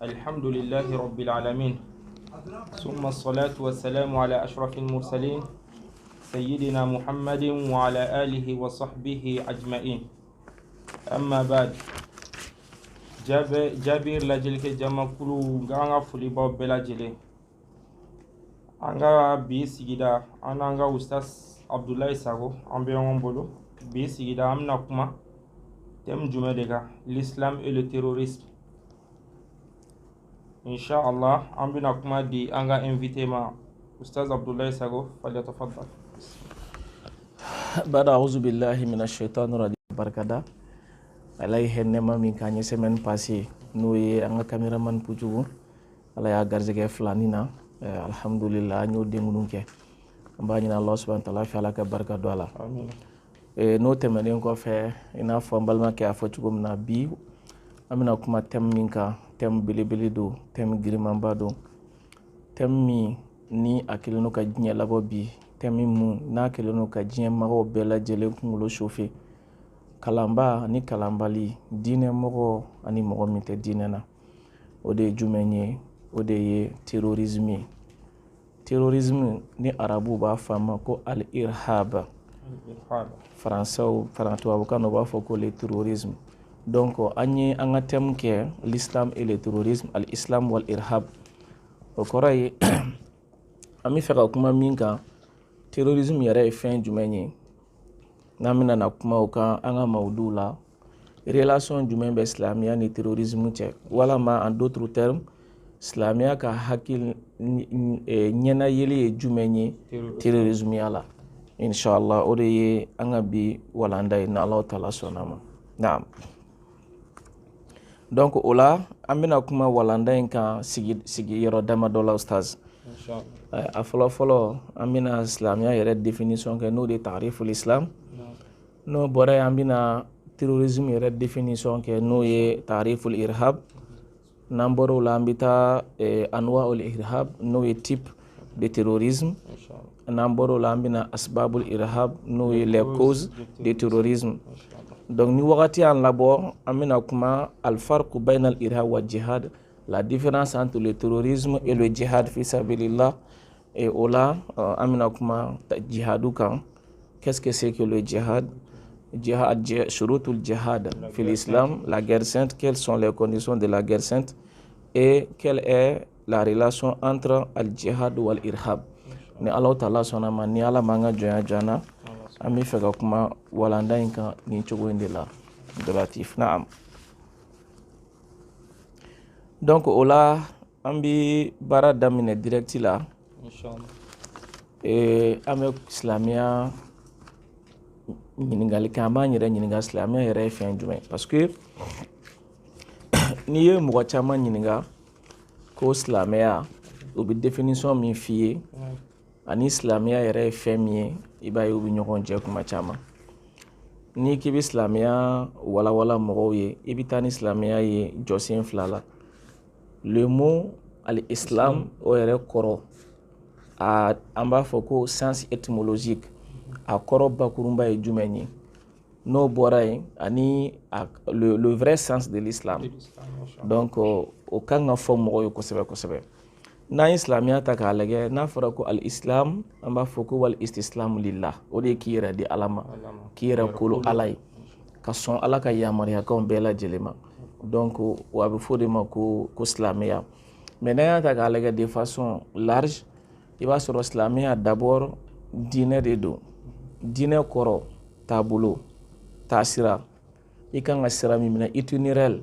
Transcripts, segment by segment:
الحمد لله رب العالمين ثم الصلاة والسلام على أشرف المرسلين سيدنا محمد وعلى آله وصحبه أجمعين أما بعد جابر لجلك جمع كلو غانا فليبا بلا جلي anga bi sigida ananga ustaz Abdoulaye Sago ambiyon bolo bi sigida amna kuma thème jume dega l'islam et le terrorisme. Inch'Allah ambina kuma di anga invité ma ustaz Abdoulaye Sago falyatafaddal. Bada auzu billahi minash shaitanir rajim barkada alay hennema min kanye semaine passée no ye anga cameraman pujugo ala ya garzege flanina alhamdulillah ñoo dengunun ke mbañina Allah subhanahu wa ta'ala fi alaka barka do ala Amin. no temenen ko fe ina fo mbalma ke afo cugum na bi amina kuma tem minka tem bilibili do tem girimamba do tem mi ni akilino ka jinya labo bi tem mu na akilino ka jinya mago bela jele kungulo shofe kalamba ni kalambali dine mogo ani mogo mite dine na ode jumenye ode ye terrorisme ni arabu b'a fama ko al-irhab faransaw kan b'a fɔ ko le terrorisme. Donc an ye an ka thème kɛ l'islam et le terrorisme, al-islam wal irhab. O kɔrɔ ye an bɛ fɛ ka kuma min kan terrorisme yɛrɛ ye fɛn jumɛn ye n'an bɛna na kuma o kan an ka mawudu la relation jumɛn bɛ silamɛya ni terrorisme cɛ walama en d'autres termes silamɛya ka hakili ɲɛnayeli ye jumɛn ye terrorisme ya la. Inshallah o de ye an ka bi walanda ye ni Alahu taala sɔnna ma. Naam. Donc o la an bɛna kuma walanda in kan sigiyɔrɔ damadɔ la ustaz. A fɔlɔ an bɛna silamɛya yɛrɛ définition kɛ n'o de ye taariful islam. N'o bɔra yen an bɛna terrorisme yɛrɛ définition kɛ n'o ye taariful irhab. N'an bɔra o la an bɛ taa anwa'ul irhab n'o ye type de terrorisme. N'an bɔra o la an bɛna asbabul irhab n'o ye les causes de terrorisme. Donc ni wagati y'an labɔ an bɛna kuma al-farqu bayna al-irhab wa jihad, la différence entre le terrorisme et le jihad fi sabilillah. Et o la an bɛna kuma jihadu kan. Qu'est-ce que c'est que le jihad? Shurutul jihad fil islam, la guerre sainte, quelles sont les conditions de la guerre sainte et quelle est la relation entre al-jihad wal irhab. Ni Allah taala sɔnna ma ni ala man ka jɔnya jana an bɛ fɛ ka kuma walanda in kan nin cogo in de la Abdulatif. Naam. Donc o la an bɛ baara daminɛ direct la an bɛ silamɛya ɲininkali kɛ an b'an yɛrɛ ɲininka silamɛya yɛrɛ ye fɛn jumɛn parce que n'i ye mɔgɔ caman ɲininka ko silamɛya o bɛ définition min f'i ye ani silamɛya yɛrɛ ye fɛn min ye i b'a ye u bɛ ɲɔgɔn cɛ kuma caman. N'i k'i bɛ silamɛya walawala mɔgɔw ye i bɛ taa ni silamɛya ye jɔsen fila la. Le mot al-islam o yɛrɛ kɔrɔ an b'a fɔ ko sens étymologique a kɔrɔ bakurunba ye jumɛn ye n'o bɔra yen ani le vrai sens de l'islam. Donc o kan ka fɔ mɔgɔw ye kosɛbɛ kosɛbɛ. N'an ye silamɛya ta k'a lajɛ n'a fɔra ko al-islam an b'a fɔ ko wal istislamu lillah, o de ye k'i yɛrɛ di ala ma, k'i yɛrɛ kolo ala ye ka sɔn ala ka yamaruyakanw bɛɛ lajɛlen ma. Donc a bɛ fɔ o de ma ko silamɛya. Mais n'an y'a ta k'a lajɛ de façon large i b'a sɔrɔ silamɛya d'abord diinɛ de don. Diinɛ kɔrɔ taabolo taasira i kan ka sira min minɛ itinéraire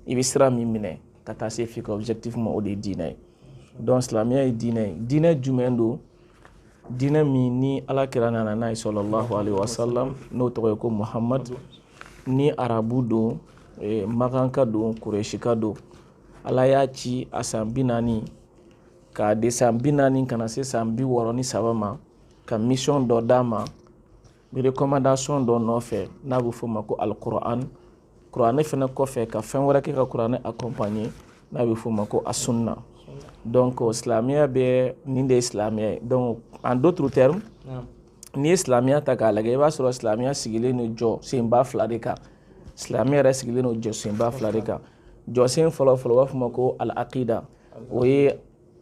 i bɛ sira min minɛ ka taa se f'i ka objectif ma, o de ye diinɛ ye. Donc silamɛya ye diinɛ ye. Diinɛ jumɛn don? Diinɛ min ni alakira nana n'a ye sallallahu alaihi wasallam n'o tɔgɔ ye ko Muhammad, ni arabu don maganka don kureshika don. Ala y'a ci a san 40 k'a de san 40 kana se san 63 ma ka mission dɔ d'a ma, recommandation dɔ nɔfɛ n'a bɛ f'o ma ko al-Qur'an. Kuranɛ fana kɔfɛ ka fɛn wɛrɛ kɛ ka kuranɛ accompagner n'a bɛ f'o ma ko as-sunna. Donc silamɛya bɛ nin de ye silamɛya ye. Donc en d'autres termes n'i ye silamɛya ta k'a lajɛ i b'a sɔrɔ silamɛya sigilen don jɔ senba fila de kan. Silamɛya yɛrɛ sigilen don jɔ senba fila de kan. jɔsen fɔlɔ-fɔlɔ b'a fɔ ma ko al-aqida o ye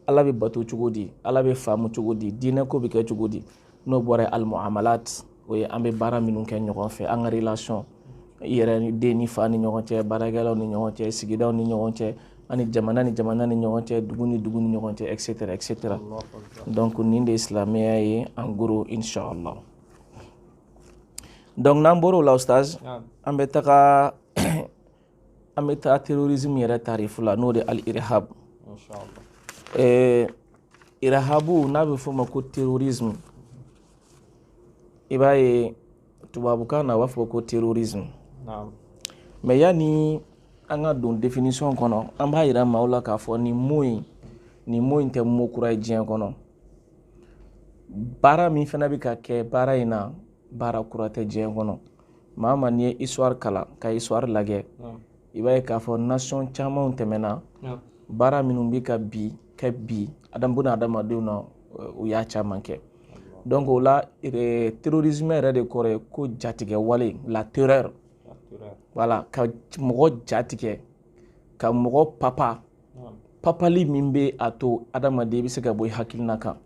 Ala bɛ bato cogo di Ala bɛ faamu cogo di diinɛ ko bɛ kɛ cogo di n'o bɔra al-muamalat o ye an bɛ baara minnu kɛ ɲɔgɔn fɛ an ka relation i yɛrɛ ni den ni fa ni ɲɔgɔn cɛ baarakɛlaw ni ɲɔgɔn cɛ sigidaw ni ɲɔgɔn cɛ ani jamana ni jamana ni ɲɔgɔn cɛ dugu ni dugu ni ɲɔgɔn cɛ etc etc donc nin de ye silamɛya ye en gros inchallah donc n'an bɔra o la ustaz an bɛ taga terrorisme yɛrɛ tarifu la n'o de al-irhab irhabu n'a bɛ fɔ ma ko terrorisme i b'a ye tubabukan na a b'a fɔ ko terrorisme mais yani an ka don définition kɔnɔ an b'a yira maaw la k'a fɔ nin mot in tɛ mot kura ye diɲɛ kɔnɔ baara min fana bɛ ka kɛ baara in na baara kura tɛ diɲɛ kɔnɔ maa ma n'i ye histoire kalan ka histoire lajɛ i b'a ye k'a fɔ nation camanw tɛmɛna baara minnu bɛ ka kɛ bi buna adamadenw na u y'a caman kɛ donc o la terrorisme yɛrɛ de kɔrɔ ye ko jatigɛ wale la terreur voilà ka mɔgɔ jatigɛ ka mɔgɔ papali min bɛ a to adamaden bɛ se ka bɔ i hakilina kan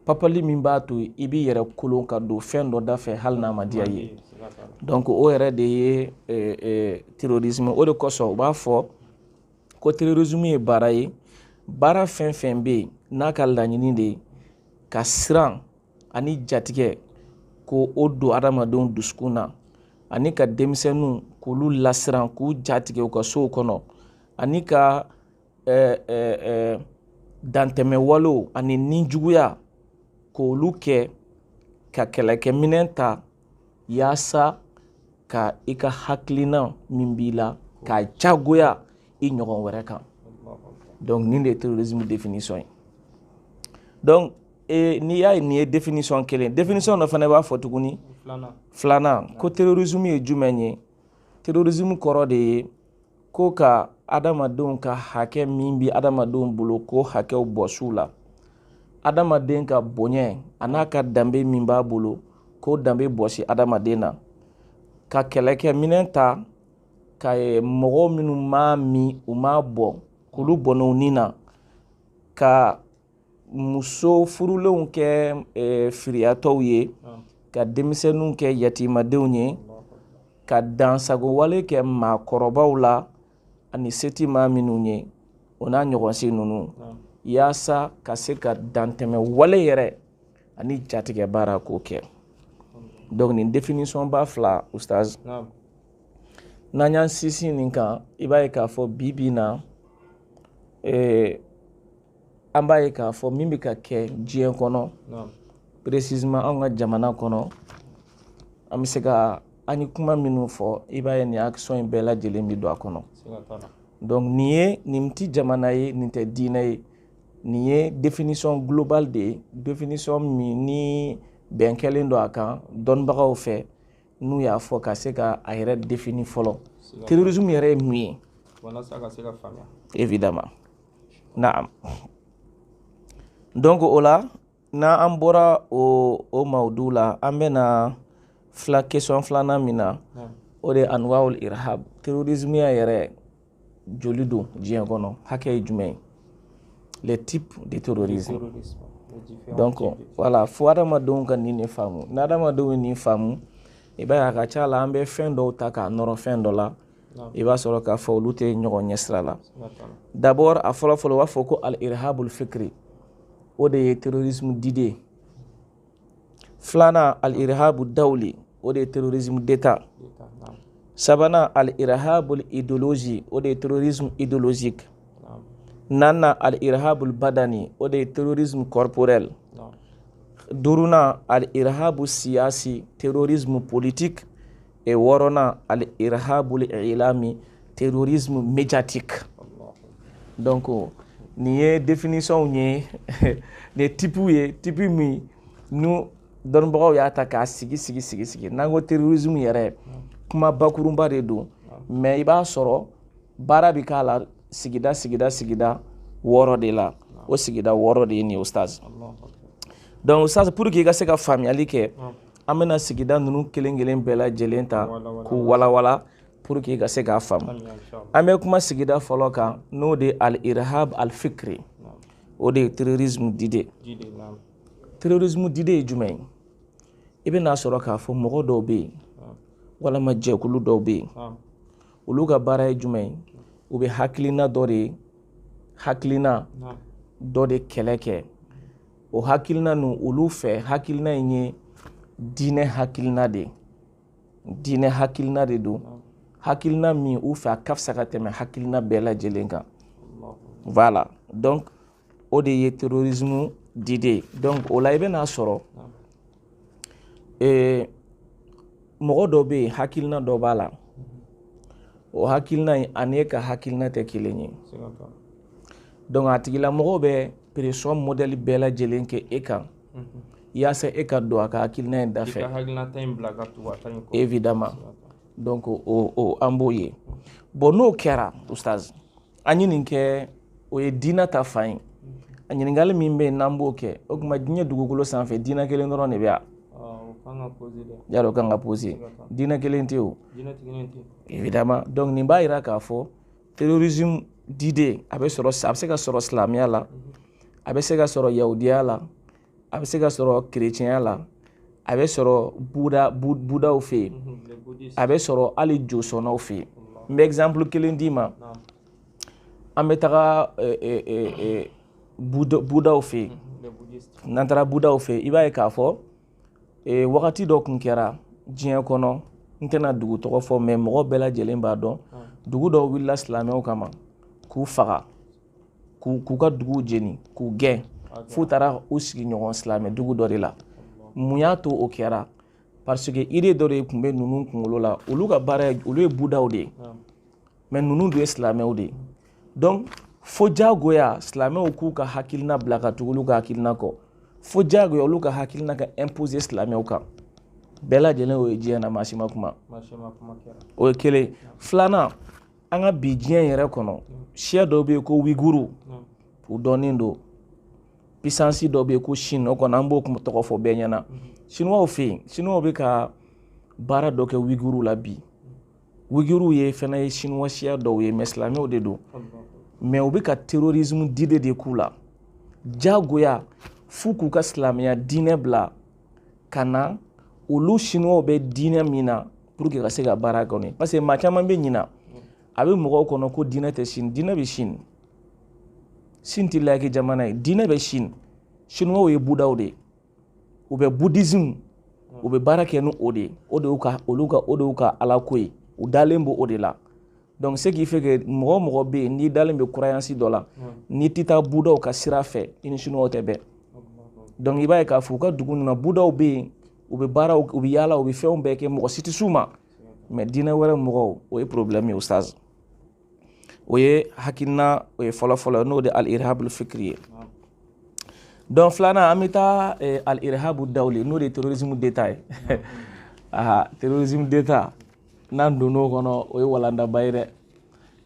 papali min b'a to i b'i yɛrɛ kolon ka don fɛn dɔ da fɛ hali n'a ma diya ye donc o yɛrɛ de ye terrorisme o de kosɔn u b'a fɔ ko terrorisme ye baara ye baara fɛn fɛn bɛ yen n'a ka laɲini de ye ka siran ani jatigɛ ko o don adamadenw dusukun na ani ka denmisɛnninw k'olu lasiran k'u jatigɛ u ka sow kɔnɔ ani ka dantɛmɛwalew ani ninjuguya k'olu kɛ ka kɛlɛkɛminɛn ta yaasa ka i ka hakilina min b'i la k'a jagoya i ɲɔgɔn wɛrɛ kan donc nin de ye terrorisme définition ye donc n'i y'a ye nin ye définition kelen définition dɔ fana b'a fɔ tuguni filanan ko terrorisme ye jumɛn ye terrorisme kɔrɔ de ye ko ka adamadenw ka hakɛ min bi adamadenw bolo ko hakɛw bɔsiw la adamaden ka bonya a n'a ka danbe min b'a bolo ko danbe bɔsi adamaden na ka kɛlɛkɛ minɛn ta ka mɔgɔw minnu m'a min u m'a bɔ k'olu bɔn'u ni na ka muso furulenw kɛ firiyatɔw ye ka denmisɛnninw kɛ yatimadenw ye ka dansago wale kɛ maakɔrɔbaw la ani seti maa minnu ye o n'a ɲɔgɔnsi ninnu yaasa ka se ka dantɛmɛ wale yɛrɛ ani jatigɛ baara k'o kɛ donc nin définition ba fila ustaz n'an y'an sinsin nin kan i b'a ye k'a fɔ bi na an b'a ye k'a fɔ min bɛ ka kɛ diɲɛ kɔnɔ précisément anw ka jamana kɔnɔ an bɛ se ka an ye kuma minnu fɔ i b'a ye nin action in bɛɛ lajɛlen bɛ don a kɔnɔ donc nin tɛ jamana ye nin tɛ diinɛ ye nin ye définition globale de ye définition min ni bɛn kɛlen don a kan dɔnnibagaw fɛ n'u y'a fɔ ka se ka a yɛrɛ défini fɔlɔ terrorisme yɛrɛ ye mun ye évidemment naam donc o la n'an bɔra o mawudu la an bɛna question filanan min na o de ye anwaul irhab terrorisme yɛrɛ joli don diɲɛ kɔnɔ hakɛ ye jumɛn ye les types de terrorisme donc voilà fo adamadenw ka nin de faamu n'adamadenw ye nin faamu i b'a ye a ka ca la an bɛ fɛn dɔw ta k'a nɔrɔ fɛn dɔ la i b'a sɔrɔ k'a fɔ olu tɛ ɲɔgɔn ɲɛ sira la d'abord a fɔlɔ-fɔlɔ u b'a fɔ ko al-irhabul fikri o de ye terrorisme d'idée filanan al-irhabu dawli o de ye terrorisme d'état sabanan al-irhabul idéologie o de ye terrorisme idéologique nanan al-irhabul badani o de ye terrorisme corporel duurunan al-irhabu siyasi terrorisme politique et wɔɔrɔnan al-irhabul ilami terrorisme médiatique donc nin ye définition ye ni type ye type min nu dɔnnibagaw y'a ta k'a sigi n'an ko terrorisme yɛrɛ kuma bakurunba de don mais i b'a sɔrɔ baara bɛ k'a la sigida wɔɔrɔ de la o sigida wɔɔrɔ de ye nin ye ustaz donc ustaz pour que i ka se ka faamuyali kɛ an bɛna sigida ninnu kelen kelen bɛɛ lajɛlen ta k'u walawala pour que ka se k'a faamu. Amin, inshallah. An bɛ kuma sigida fɔlɔ kan n'o de al-irhab al-fikri, o de ye terrorisme d'idée. Terrorisme d'idée ye jumɛn ye? I bɛna sɔrɔ k'a fɔ mɔgɔ dɔw bɛ yen walama jɛkulu dɔw bɛ yen, olu ka baara ye jumɛn ye? U bɛ hakilina dɔ de kɛlɛ kɛ. O hakilina ninnu olu fɛ hakilina in ye diinɛ hakilina de ye. Diinɛ hakilina de don. Hakilina min u fɛ a ka fisa ka tɛmɛ hakilina bɛɛ lajɛlen kan. Voilà. Donc o de ye terrorisme d'idée. Donc o la i bɛna sɔrɔ mɔgɔ dɔ bɛ yen hakilina dɔ b'a la. O hakilina in ani e ka hakilina tɛ kelen ye. Donc a tigilamɔgɔ bɛ pression modèle bɛɛ lajɛlen kɛ e kan yaasa e ka don a ka hakilina in dafɛ. Évidemment. Donc an b'o ye. Bon n'o kɛra ustaz, an ye nin kɛ o ye diinɛ ta fan ye. A ɲininkali min bɛ yen n'an b'o kɛ o tuma diɲɛ dugukolo sanfɛ diinɛ kelen dɔrɔn de bɛ yan. Yarɔ kan ka poser. Diinɛ kelen tɛ o. Évidemment. Donc nin b'a jira k'a fɔ terrorisme d'idée a bɛ se ka sɔrɔ silamɛya la, a bɛ se ka sɔrɔ yahudiya la, a bɛ se ka sɔrɔ kerecɛnya la, a bɛ sɔrɔ budaw fɛ yen, a bɛ sɔrɔ hali josɔnnaw fɛ yen. N bɛ exemple kelen d'i ma. An bɛ taga budaw fɛ yen. N'an taara budaw fɛ yen i b'a ye k'a fɔ wagati dɔ tun kɛra diɲɛ kɔnɔ, n tɛna dugu tɔgɔ fɔ mais mɔgɔ bɛɛ lajɛlen b'a dɔn, dugu dɔw wulila silamɛw kama k'u faga, k'u ka duguw jeni, k'u gɛn, f'u taara u sigi ɲɔgɔn silamɛ dugu dɔ de la. Mun y'a to o kɛra? Parce que idée dɔ de tun bɛ ninnu kunkolo la, olu ka baara ye olu ye budaw de ye, mais ninnu dun ye silamɛw de ye. Donc fo diyagoya silamɛw k'u ka hakilina bila ka tugu olu ka hakilina kɔ, fo diyagoya olu ka hakilina ka imposer silamɛw kan. Bɛɛ lajɛlen o ye diɲɛ na maa si ma kuma. O ye kelen. Filanan, an ka bi diɲɛ yɛrɛ kɔnɔ siya dɔw bɛ yen ko wiguru, u dɔnnen don. Puissance dɔw bɛ yen ko Chine, o kɔni an b'o tɔgɔ fɔ bɛɛ ɲɛna. Chinois fɛ yen, Chinois bɛ ka baara dɔ kɛ wiguru la bi. Wiguru ye fana ye Chinois siya dɔw ye mais silamɛw de don. Mais u bɛ ka terrorisme d'idée de k'u la. Diyagoya f'u k'u ka silamɛya diinɛ bila ka na olu Chinois bɛ diinɛ min na pour que ka se ka baara kɔni. Parce que maa caman bɛ ɲina a bɛ mɔgɔw kɔnɔ ko diinɛ tɛ Chine, diinɛ bɛ Chine. Chine tɛ laïque jamana ye, diinɛ bɛ Chine. Chinois ye budaw de ye. U bɛ bouddhisme, u bɛ baara kɛ ni o de ye. O de y'u ka alako ye. U dalen b'o de la. Donc ce qui fait que mɔgɔ mɔgɔ bɛ yen n'i dalen bɛ croyance dɔ la, n'i tɛ taa budaw ka sira fɛ i ni Chinois tɛ bɛn. Donc i b'a ye k'a fɔ u ka dugu ninnu na budaw bɛ yen, u bɛ baaraw, u bɛ yaala, u bɛ fɛnw bɛɛ kɛ, mɔgɔ si tɛ s'u ma. Mais diinɛ wɛrɛ mɔgɔw o ye problème ye ustaz. O ye hakilina o ye fɔlɔ-fɔlɔ n'o de al-irhab al-fikri ye. Donc filanan an bɛ taa al-irhab ad-dawli n'o de ye terrorisme d'État ye. Terrorisme d'État n'an donn'o kɔnɔ o ye walandaba ye dɛ.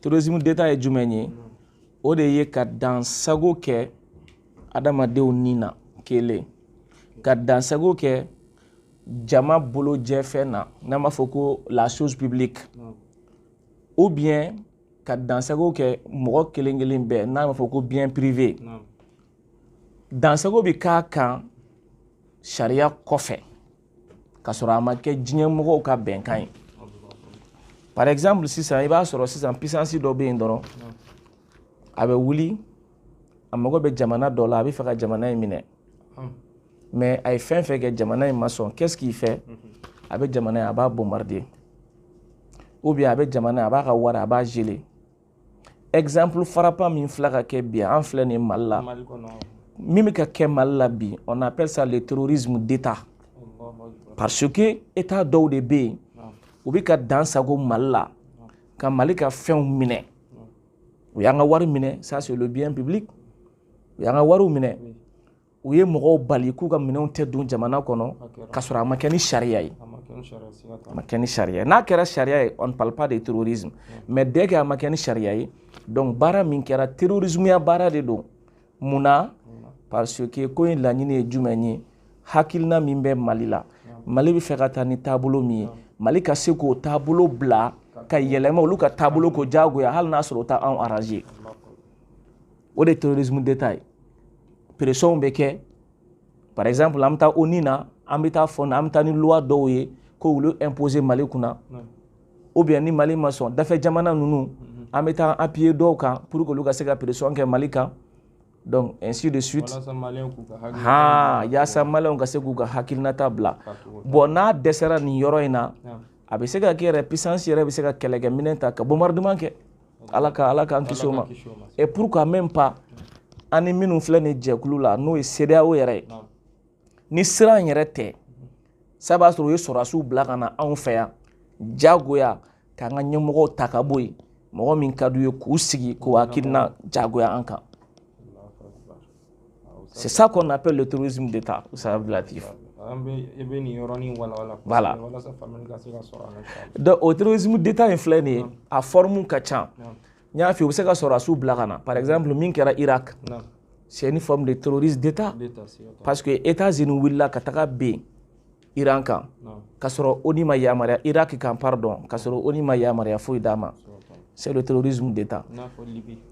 Terrorisme d'État ye jumɛn ye? O de ye ka dansago kɛ adamadenw ni na kelen, ka dansago kɛ jama bolo jɛfɛn na n'an b'a fɔ ko la chose publique, ou bien ka dansago kɛ mɔgɔ kelen kelen bɛɛ n'an b'a fɔ ko bien privé. Dansago bɛ k'a kan sariya kɔfɛ ka sɔrɔ a ma kɛ diɲɛ mɔgɔw ka bɛnkan ye. Par exemple sisan i b'a sɔrɔ sisan puissance dɔ bɛ yen dɔrɔn a bɛ wuli a mago bɛ jamana dɔ la a bɛ fɛ ka jamana in minɛ, mais a ye fɛn fɛn kɛ jamana in ma sɔn, qu'est-ce qu'il fait? A bɛ jamana in a b'a bombarder, ou bien a bɛ jamana in a b'a ka wari a b'a geler. Exemple frappant min filɛ ka kɛ bi an filɛ nin Mali la, min bɛ ka kɛ Mali la bi on appelle ça le terrorisme d'État, parce que État dɔw de bɛ yen u bɛ ka dansago Mali la ka Mali ka fɛnw minɛ, u y'an ka wari minɛ, ça c'est le bien public, u y'an ka wariw minɛ, u ye mɔgɔw bali k'u ka minɛnw tɛ don jamana kɔnɔ ka sɔrɔ a ma kɛ ni sariya ye. A ma kɛ ni sariya ye. N'a kɛra sariya ye on ne parle pas de terrorisme, mais dès que a ma kɛ ni sariya ye, donc baara min kɛra terrorisme ya baara de don. Munna? Parce que ko in laɲini ye jumɛn ye? Hakilina min bɛ Mali la, Mali bɛ fɛ ka taa ni taabolo min ye, Mali ka se k'o taabolo bila ka yɛlɛma olu ka taabolo ko jagoya hali n'a sɔrɔ o t'a anw arranger o de terrorisme d'État ye pression bɛ kɛ par exemple an bɛ taa ONU na an bɛ taa fɔ an bɛ taa ni loi dɔw ye ko olu imposer Mali kunna ou bien ni Mali ma sɔn dafɛ jamana ninnu an bɛ taa appuyer dɔw kan pour que olu ka se ka pression kɛ Mali kan donc ainsi de suite yaasa maliyɛnw ka se k'u ka hakilinata bila bon n'a dɛsɛra nin yɔrɔ in na a bɛ se ka kɛ yɛrɛ puissance yɛrɛ bɛ se ka kɛlɛkɛminɛn ta ka bombardement kɛ ala k'an kisi o ma et pourquoi même pas an ni minnu filɛ nin jɛkulu la n'o ye CEDEAO yɛrɛ ye ni siran yɛrɛ tɛ ça b'a sɔrɔ u ye sɔrɔdasiw bila ka na anw fɛ yan jagoya k'an ka ɲɛmɔgɔw ta ka bɔ yen mɔgɔ min ka d'u ye k'u sigi k'u hakilina jagoya an kan. C'est ça qu'on appelle le terrorisme d'État, ça relatif. Voilà. Donc, au terrorisme d'État, il a forme kachan. Il y a fait aussi par exemple, Minkera Irak. C'est une forme de terrorisme d'État. Parce que les États-Unis willa kataka B Iran kan. Kasoro onima yamaria Irak kan pardon. Kasoro onima yamaria fouidama. C'est le terrorisme d'État.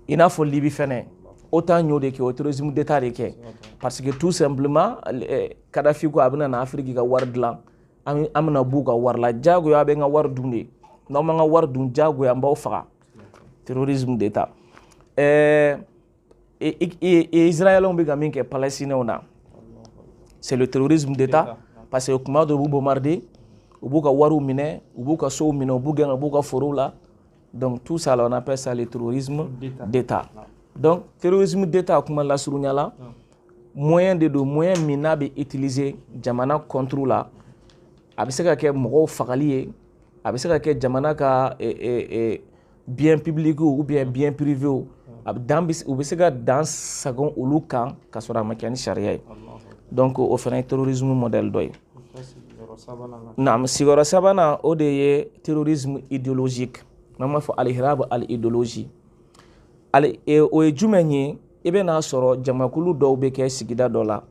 Il a fait Libye fene. Autant nous de au terrorisme d'État parce que tout simplement Kadhafi ko abina na Afrique ga war dilan amna buga war la jago ya be nga war dunde no ma nga war dun jago ya mbaw faga terrorisme d'État Israël on be ga min ke Palestine ona c'est le terrorisme d'État parce que kuma do bu bombarder ubuka waru mine ubuka so mine ubuka foro là donc tout ça là on appelle ça le terrorisme d'État. Donc, terrorisme d'État, comme la surunyala, moyen minabe utilisé, jamana contre la, abiseka ke mogo fakaliye, abiseka ke jamana ka bien public ou bien privé ou abiseka dans sagon ulukan kasora makani sharia. Donc, au fait terrorisme modèle doy. Nam sigora sabana odeye terrorisme idéologique. Nama fo al-hirab al-idéologie. Ale o ye jumɛn ye I bɛ n'a sɔrɔ jamakulu dɔw bɛ kɛ sigida dɔ la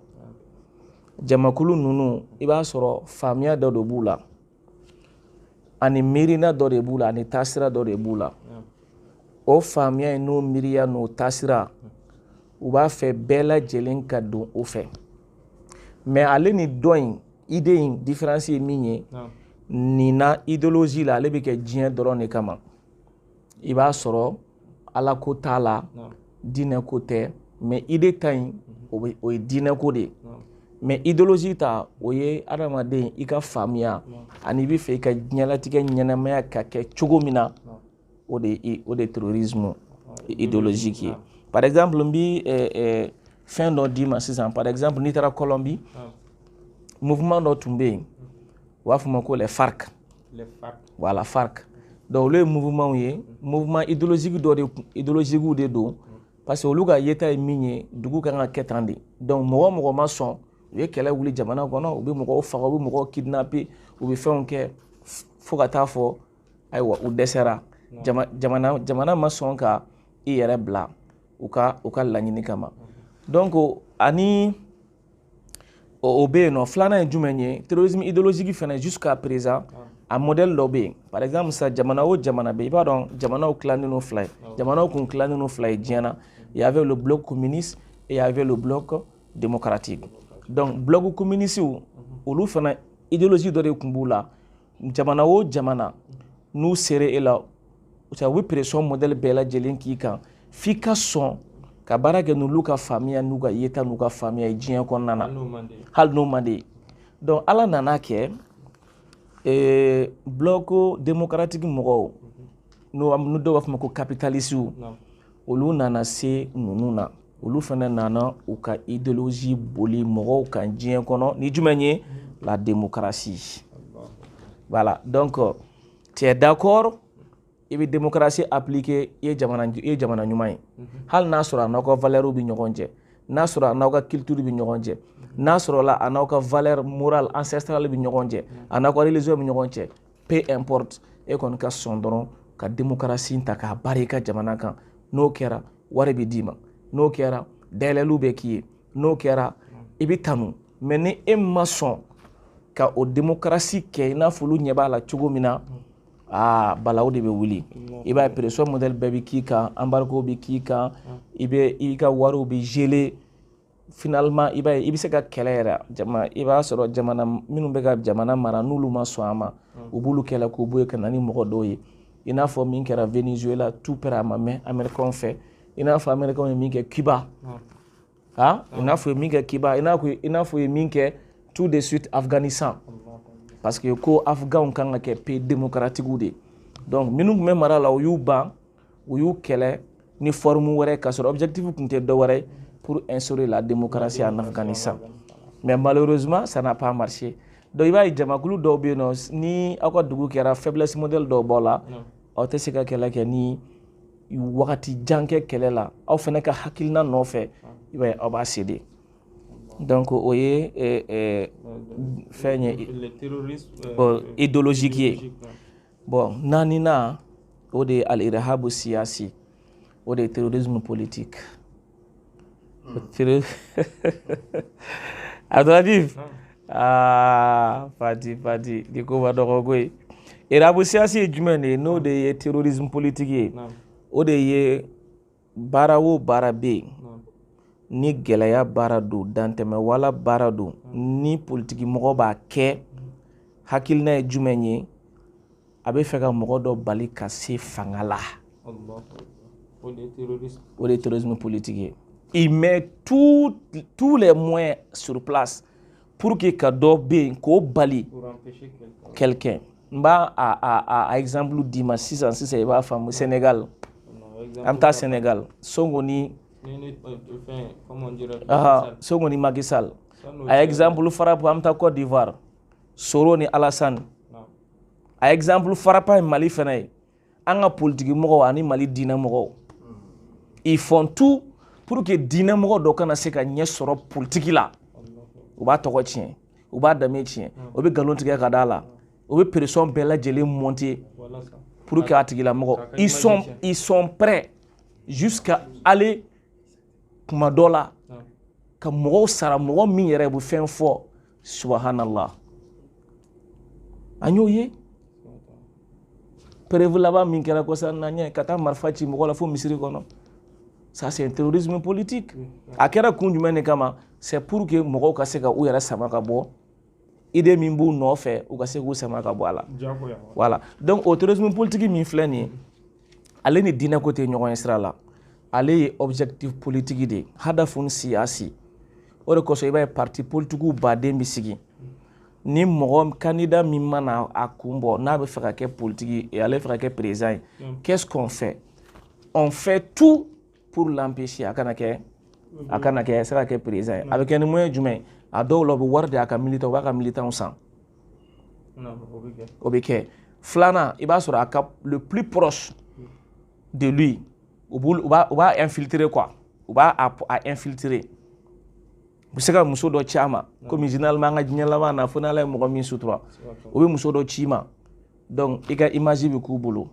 jamakulu ninnu I b'a sɔrɔ faamuya dɔ de b'u la ani miirina dɔ de b'u la ani taasira dɔ de b'u la o faamuya in n'o miiriya n'o taasira u b'a fɛ bɛɛ lajɛlen ka don o fɛ mais ale ni dɔ in idée in différence ye min ye nin na idéologie la ale bɛ kɛ diɲɛ dɔrɔn de kama I b'a sɔrɔ ala ko t'a la diinɛ ko tɛ mais idée ta in o ye diinɛ ko de mais idéologie ta o ye adamaden I ka faamuya ani I bɛ fɛ I ka diɲɛlatigɛ ɲɛnamaya ka kɛ cogo min na o de terrorisme idéologique ye par exemple n bi fɛn dɔ d'i ma sisan par exemple n'i taara Colombie mouvement dɔ tun bɛ yen u b'a fɔ o ma ko les FARC voilà FARC donc olu ye mouvement idéologique dɔ de don parce que olu ka yeta ye min ye dugu kan ka kɛ tan de donc mɔgɔ ma sɔn u ye kɛlɛ wuli jamana kɔnɔ u bɛ mɔgɔw faga u bɛ mɔgɔw kidnapper u bɛ fɛnw kɛ fo ka taa fɔ ayiwa u dɛsɛra jamana ma sɔn ka I yɛrɛ bila u ka laɲini kama donc ani o bɛ yen nɔ filanan ye jumɛn ye terrorisme idéologique fana jusqu'à présent a modèle dɔ bɛ yen par exemple sa jamana o jamana bɛ I b'a dɔn jamanaw tilannen no fila ye jamanaw kun tilannen no fila ye diɲɛ na il y avait le bloc communiste et il y avait le bloc démocratique donc bloc communiste olu fana idéologie dɔ de kun b'u la jamana o jamana n'u sera e la u bɛ pression modèle bɛɛ lajɛlen k'i kan f'i ka sɔn ka baara kɛ n'olu ka faamuya n'u ka yeta n'u ka faamuya ye diɲɛ kɔnɔna na hali n'o man di donc ala nana kɛ bloc démocratique mɔgɔw n'u dɔw b'a fɔ ma ko capitaliste olu nana se ninnu na olu fana nana u ka idéologie boli mɔgɔw kan diɲɛ kɔnɔ ni jumɛn ye la démocratie voilà donc tu es d'accord I bɛ démocratie appliquer I ye jamana ɲuman ye hali n'a sɔrɔ a n'aw ka valeur bɛ ɲɔgɔn cɛ n'a sɔrɔ a n'aw ka culture bɛ ɲɔgɔn cɛ n'a sɔrɔ la a n'aw ka valeur morale ancestrale bɛ ɲɔgɔn cɛ a n'aw ka religion bɛ ɲɔgɔn cɛ peu importe e kɔni ka sɔn dɔrɔn ka démocratie ta k'a baara I ka jamana kan n'o kɛra wari bɛ d'i ma n'o kɛra dayɛlɛliw bɛ k'i ye n'o kɛra I bɛ tanu mais ni e ma sɔn ka o démocratie kɛ I n'a fɔ olu ɲɛ b'a la cogo min na balaw de bɛ wuli i b'a ye pression modèle bɛɛ bɛ k'i kan embargo bɛ k'i kan i ka wariw bɛ geler finalement i b'a ye i bɛ se ka kɛlɛ yɛrɛ i b'a sɔrɔ jamana minnu bɛ ka jamana mara n'olu ma sɔn a ma u b'olu kɛlɛ k'u bɔ yen ka na ni mɔgɔ dɔw ye i n'a fɔ min kɛra Venezuela tout père a ma mɛn américain fɛ i n'a fɔ américain ye min kɛ Cuba i n'a fɔ ye min kɛ Cuba i n'a fɔ ye min kɛ tout de suite Afghanistan parce que ko Afghanw kan ka kɛ pays démocratique de donc minnu tun bɛ mara la u y'u ban u y'u kɛlɛ ni forme wɛrɛ ka sɔrɔ objectif tun tɛ dɔwɛrɛ pour instaurer la démocratie en Afghanistan mais malheureusement ça n'a pas marché donc i b'a ye jamakulu dɔw bɛ yen nɔ ni aw ka dugu kɛra faiblesse modèle dɔw b'aw la aw tɛ se ka kɛlɛ kɛ ni wagati jan kɛ kɛlɛ la aw fana ka hakilina nɔfɛ i b'a ye aw b'a céder donc o ye fɛn ye idéologique ye bon naaninan o de ye al-irhabu siyasi o de ye terrorisme politique Abdulatif Fati di ko ma dɔgɔ koyi irhabu siyasi ye jumɛn de ye n'o de ye terrorisme politique ye o de ye baara o baara bɛ yen ni gɛlɛya baara don dantɛmɛ wala baara don ni politiki mɔgɔ b'a kɛ hakilina ye jumɛn ye a bɛ fɛ ka mɔgɔ dɔ bali ka se fanga la o de ye terrorisme politique ye il met tous les moyens sur place pour que ka dɔ bɛ yen k'o bali quelqu'un n b'a a exemple d'i ma sisan i b'a faamu Sénégal an bɛ taa Sénégal Sonko ni Sonko ni Macky Sall a exemple fara an bɛ taa Côte d'Ivoire Soro ni Alassane a exemple fara pa Mali fana ye an ka politiki mɔgɔw ani Mali diinɛ mɔgɔw ils font tout pour que diinɛ mɔgɔ dɔ kana se ka ɲɛ sɔrɔ politiki la u b'a tɔgɔ tiɲɛ u b'a danbe tiɲɛ u bɛ nkalon tigɛ ka d'a la u bɛ pression bɛɛ lajɛlen monter pour que a tigilamɔgɔ ils sont prêts jusqu'à aller kuma dɔ la ka mɔgɔw sara mɔgɔ min yɛrɛ bɛ fɛn fɔ subhanallah an y'o ye prévu laban min kɛra kɔsa na ɲɛ ka taa marifa ci mɔgɔ la fo misiri kɔnɔ ça c'est un terrorisme politique a kɛra kun jumɛn de kama c'est pour que mɔgɔw ka se ka u yɛrɛ sama ka bɔ idée min b'u nɔfɛ u ka se k'u sama ka bɔ a la voilà donc o terrorisme politique min filɛ nin ye ale ni diinɛ ko tɛ ɲɔgɔn ye sira la ale ye objectif politique de hadafun siyasi o de kosɔn i b'a ye parti politiquew baden bɛ sigi ni mɔgɔ candidat min mana a kun bɔ n'a bɛ fɛ ka kɛ politique ye ale fɛ ka kɛ président ye qu'est-ce qu'on fait on fait tout pour l'empêcher a kana kɛ se ka kɛ président ye a bɛ kɛ ni moyen jumɛn a dɔw la u bɛ wari di a ka militant u b'a ka militants san o bɛ kɛ filanan i b'a sɔrɔ a ka le plus proche de lui u b'a infiltrer quoi u b'a infiltrer u bɛ se ka muso dɔ ci a ma komi généralement an ka diɲɛ laban na fo n'Ala ye mɔgɔ min sutura u bɛ muso dɔ ci ma donc i ka image bɛ k'u bolo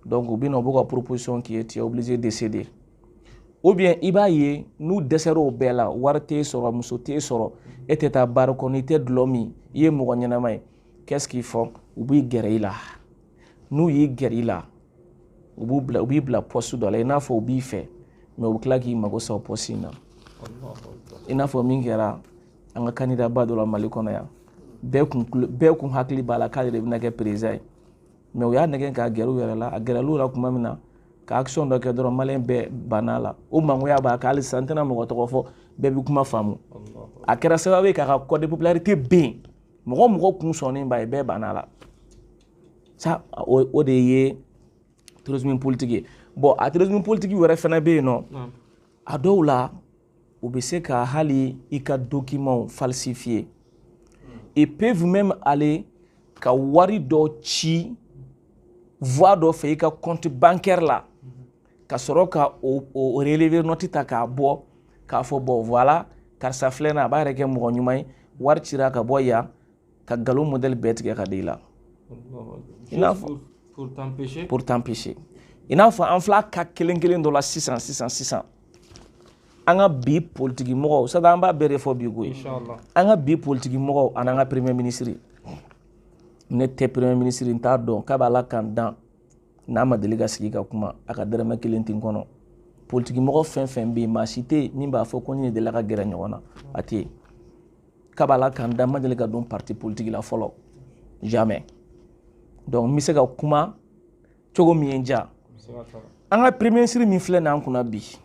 donc u bɛ na u b'u ka proposition k'i ye tu es obligé de céder ou bien i b'a ye n'u dɛsɛra o bɛɛ la wari t'e sɔrɔ muso t'e sɔrɔ e tɛ taa baara kɔnɔ i tɛ dulɔ min i ye mɔgɔ ɲɛnama ye qu'est-ce qu'ils font u b'i gɛrɛ i la n'u y'i gɛrɛ i la u b'i bila poste dɔ la i n'a fɔ u b'i fɛ mais u bɛ tila k'i mago sa o poste in na i n'a fɔ min kɛra an ka candidat ba dɔ la Mali kɔnɔ yan bɛɛ kun hakili b'a la k'ale de bɛna kɛ président ye mais u y'a nɛgɛ k'a gɛrɛ u yɛrɛ la a gɛrɛl'u la tuma min na ka action dɔ kɛ dɔrɔn maliyɛn bɛɛ banna la o mangoya b'a kan hali sisan n tɛna mɔgɔ tɔgɔ fɔ bɛɛ bɛ kuma faamu a kɛra sababu ye k'a ka code de popularité ben mɔgɔ kun sɔnnen b'a ye bɛɛ banna la ça o de ye terrorisme politique ye bon a terrorisme politique wɛrɛ fana bɛ yen nɔ a dɔw la u bɛ se ka hali i ka documents falsifier et peuvent même aller ka wari dɔ ci voie dɔ fɛ i ka compte bancaire la ka sɔrɔ ka o relever note ta k'a bɔ k'a fɔ bon voilà karisa filɛ na a b'a yɛrɛ kɛ mɔgɔ ɲuman ye wari cira ka bɔ yan ka nkalon modèle bɛɛ tigɛ ka di i la pour t'empêcher i n'a fɔ an filɛ ka kelen dɔ la sisan an ka bi politiki mɔgɔw sada an b'a bɛɛ de fɔ bi koyi an ka bi politiki mɔgɔw ani an ka premier ministre ne tɛ premier ministre n t'a dɔn k'a b'a la kan dan n'a ma deli ka sigi ka kuma a ka dɛrɛmɛ kelen tɛ n kɔnɔ politique mɔgɔ fɛn fɛn bɛ yen maa si tɛ yen min b'a fɔ ko ni ne deli ka gɛrɛ ɲɔgɔn na a tɛ yen k'a b'a la kan dan ma deli ka don parti politique la fɔlɔ jamais donc n bɛ se ka kuma cogo min ye n diya an ka premier ministre min filɛ nin an kunna bi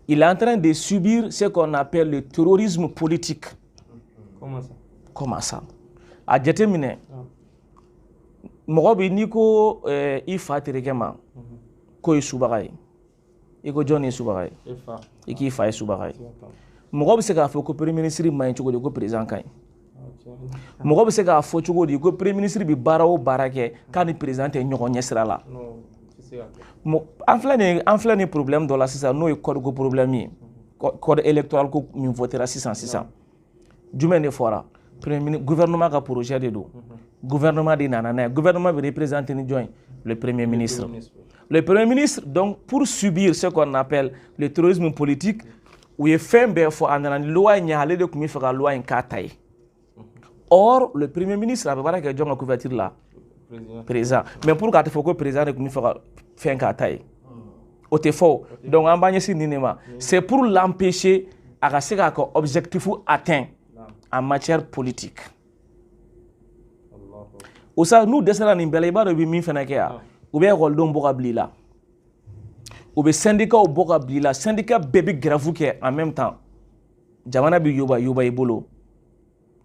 il est en train de subir ce qu'on appelle le terrorisme politique. Comment ça? A jateminɛ mɔgɔ bɛ n'i ko i fa terikɛ ma k'o ye subaga ye i ko jɔn ye subaga ye i k'i fa ye subaga ye mɔgɔ bɛ se k'a fɔ ko premier ministre man ɲi cogo di ko président ka ɲi mɔgɔ bɛ se k'a fɔ cogo di ko premier ministre bɛ baara o baara kɛ k'a ni président tɛ ɲɔgɔn ɲɛ sira la an filɛ nin problème dɔ la sisan n'o ye code ko problème ye code électoral ko min votera sisan jumɛn de fɔra gouvernement ka projet de don gouvernement de nana n'a ye gouvernement bɛ représenter ni jɔn ye le premier ministre le premier ministre donc pour subir ce qu'on appelle le terrorisme politique u ye fɛn bɛɛ fɔ a nana ni loi in ye ale de tun bɛ fɛ ka loi in k'a ta ye or le premier ministre a bɛ baara kɛ jɔn ka couverture la président mais pour k'a tɛ fɔ ko président de tun bɛ fɛ ka fɛn k'a ta ye o tɛ fɔ donc an b'an ɲɛsin nin de ma c'est pour l'empêcher a ka se k'a ka objectif atteint en matière politique o sa n'u dɛsɛra nin bɛɛ la i b'a dɔn i bɛ min fana kɛ yan u bɛ ekɔlidenw bɔ ka bila i la u bɛ syndicat bɔ ka bila i la syndicat bɛɛ bɛ grève kɛ en même temps jamana bɛ yoba i bolo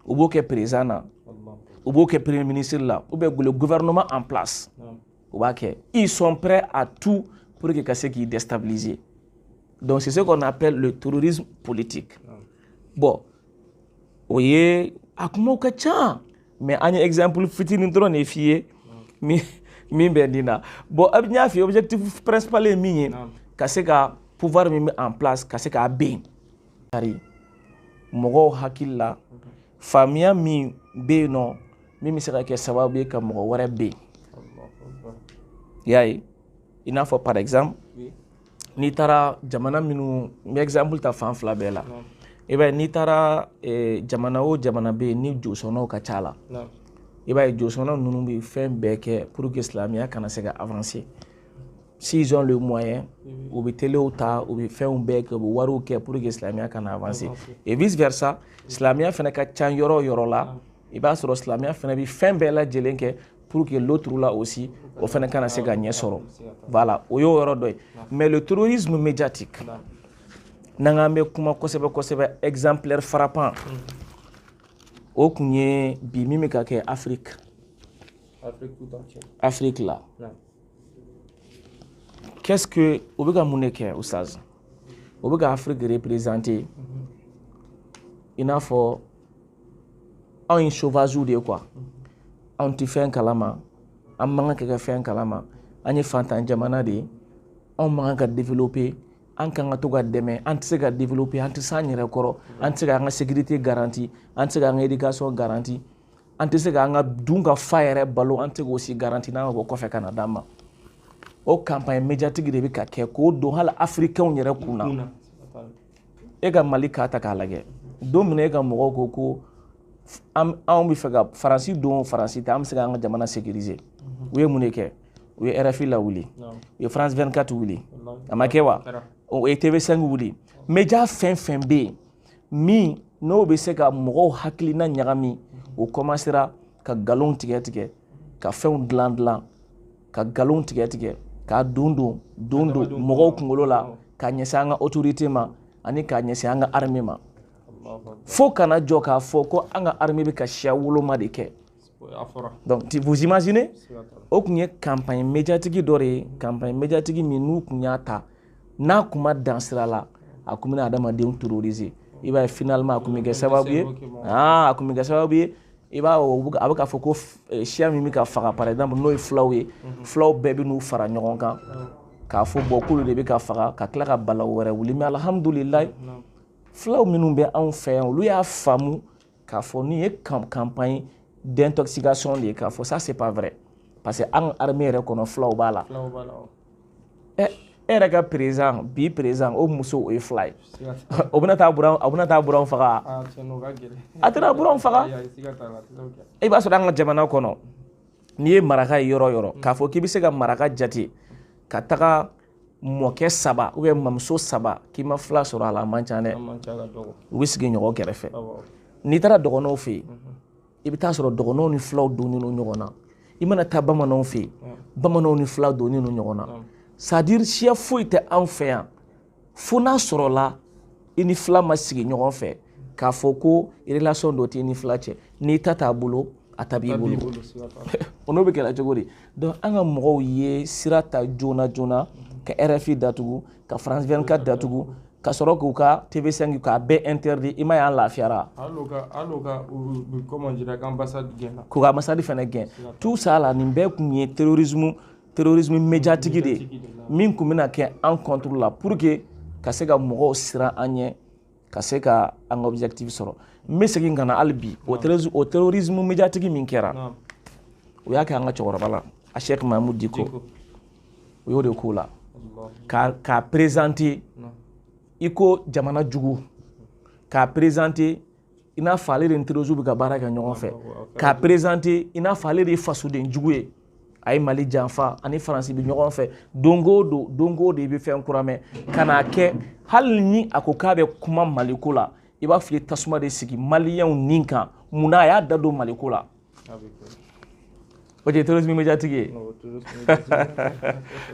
u b'o kɛ président na u b'o kɛ premier ministre la ou bien le gouvernement en place u b'a kɛ ils sont prêts à tout pour que ka se k'i déstabiliser donc c'est ce qu'on appelle le terrorisme politique bon o ye a kumaw ka ca mais an ye exemple fitinin dɔrɔn de f'i ye min bɛ nin na bon a n y'a f'i ye objectif principal ye min ye ka se ka pouvoir min bɛ en place ka se k'a ben kari mɔgɔw hakili la faamuya min bɛ yen nɔ min bɛ se ka kɛ sababu ye ka mɔgɔ wɛrɛ ben i y'a ye i n'a fɔ par exemple n'i taara jamana minnu n bɛ exemple ta fan fila bɛɛ la i b'a ye n'i taara jamana o jamana bɛ yen ni josɔnnaw ka ca la i b'a ye josɔnna ninnu bɛ fɛn bɛɛ kɛ pour que silamɛya kana se ka avancer s'ils ont le moyen u bɛ telew ta u bɛ fɛnw bɛɛ kɛ u bɛ wariw kɛ pour que silamɛya kana avancer et vice versa silamɛya fana ka ca yɔrɔ o yɔrɔ la i b'a sɔrɔ silamɛya fana bɛ fɛn bɛɛ lajɛlen kɛ pour que l'autre là aussi o fana kana se ka ɲɛ sɔrɔ voilà o y'o yɔrɔ dɔ ye mais le terrorisme médiatique n'an k'an bɛ kuma kosɛbɛ kosɛbɛ exemplaire frappant o kun ye bi min bɛ ka kɛ Afrique la qu'est-ce que o bɛ ka mun de kɛ Ustaz o bɛ ka Afrique représenter i n'a fɔ anw ye sauvages de ye quoi anw tɛ fɛn kalama an man kan ka kɛ fɛn kalama an ye fantan jamana de ye anw man kan ka développer an kan ka to ka dɛmɛ an tɛ se ka développer an tɛ se an yɛrɛ kɔrɔ an tɛ se k'an ka sécurité garantie an tɛ se k'an ka éducation garantie an tɛ se k'an ka dun ka fa yɛrɛ balo an tɛ se k'o si garantie n'an ka bɔ kɔfɛ ka na d'an ma o campagne médiatique de bɛ ka kɛ k'o don hali africains yɛrɛ kun na e ka Mali k'a ta k'a lajɛ don min e ka mɔgɔw ko anw bɛ fɛ ka Faransi don Faransi tɛ an bɛ se k'an ka jamana sécuriser u ye mun de kɛ u ye RFI lawuli u ye France 24 wuli a ma kɛ wa o ye TV5 wuli média fɛn fɛn bɛ yen min n'o bɛ se ka mɔgɔw hakilina ɲagami o commencera ka nkalon tigɛ ka fɛnw dilan ka nkalon tigɛ k'a don mɔgɔw kunkolo la ka ɲɛsin an ka autorité ma ani k'a ɲɛsin an ka armée ma fo kana jɔ k'a fɔ ko an ka armée bɛ ka siya woloma de kɛ donc vous imaginez o kun ye campagne médiatique dɔ de ye campagne médiatique min n'u kun y'a ta n'a kun ma dan sira la a kun bɛna adamadenw terroriser i b'a ye finalement a kun bɛ kɛ sababu ye a kun bɛ kɛ sababu ye i b'a ye a bɛ k'a fɔ ko siya min bɛ ka faga par exemple n'o ye fulaw ye fulaw bɛɛ bɛ n'u fara ɲɔgɔn kan k'a fɔ bon k'olu de bɛ ka faga ka tila ka balawu wɛrɛ wuli mais alhamdulilayi fulaw minnu bɛ anw fɛ yan olu y'a faamu k'a fɔ nin ye campagne d'intoxication de ye k'a fɔ ça c'est pas vrai parce que an ka armée yɛrɛ kɔnɔ fulaw b'a la era ka président bi président o muso o fly obuna ta buran faga atara buran faga e ba so danga jamana kono ni ye maraka yoro ka fo ki bi se ka maraka jati ka taga mɔkɛ saba ou bien mamuso saba k'i ma fila sɔrɔ a la a man ca dɛ u bɛ sigi ɲɔgɔn kɛrɛfɛ n'i taara dɔgɔnɔw fɛ yen i bɛ taa sɔrɔ dɔgɔnɔw ni filaw donnen don ɲɔgɔn na i mana taa bamananw fɛ yen bamananw ni filaw donnen don ɲɔgɔn na c'est à dire siya foyi tɛ anw fɛ yan fo n'a sɔrɔla i ni fila ma sigi ɲɔgɔn fɛ k'a fɔ ko relation dɔ t'i ni fila cɛ n'i ta t'a bolo a ta b'i bolo o n'o bɛ kɛlɛ cogo di donc an ka mɔgɔw ye sira ta joona joona ka RFI datugu ka France 24 datugu ka sɔrɔ k'u ka TV5 k'a bɛɛ interdit i ma y'an lafiyara al'o ka comment dire ambassade gɛnna k'u ka ambassade fɛnɛ gɛn tout ça la nin bɛɛ kun ye terrorisme médiatique de ye min kun bɛna kɛ an contre la pour que ka se ka mɔgɔw siran an ɲɛ ka se ka an ka objectif sɔrɔ n bɛ segin ka na hali bi o terrorisme médiatique min kɛra o y'a kɛ an ka cɛkɔrɔba la a Cheikh Mahamudu Diko o y'o de k'o la k'a présenter i ko jamana jugu k'a présenter i n'a fɔ ale de ni terroristes bɛ ka baara kɛ ɲɔgɔn fɛ k'a présenter i n'a fɔ ale de ye fasoden jugu ye a ye Mali janfa ani Faransi bɛ ɲɔgɔn fɛ don o don i bɛ fɛn kura mɛn ka n'a kɛ hali ni a ko k'a bɛ kuma Maliko la i b'a fɔ i ye tasuma de sigi maliyɛnw nin kan munna a y'a da don Maliko la o tɛ terrorisme médiatique ye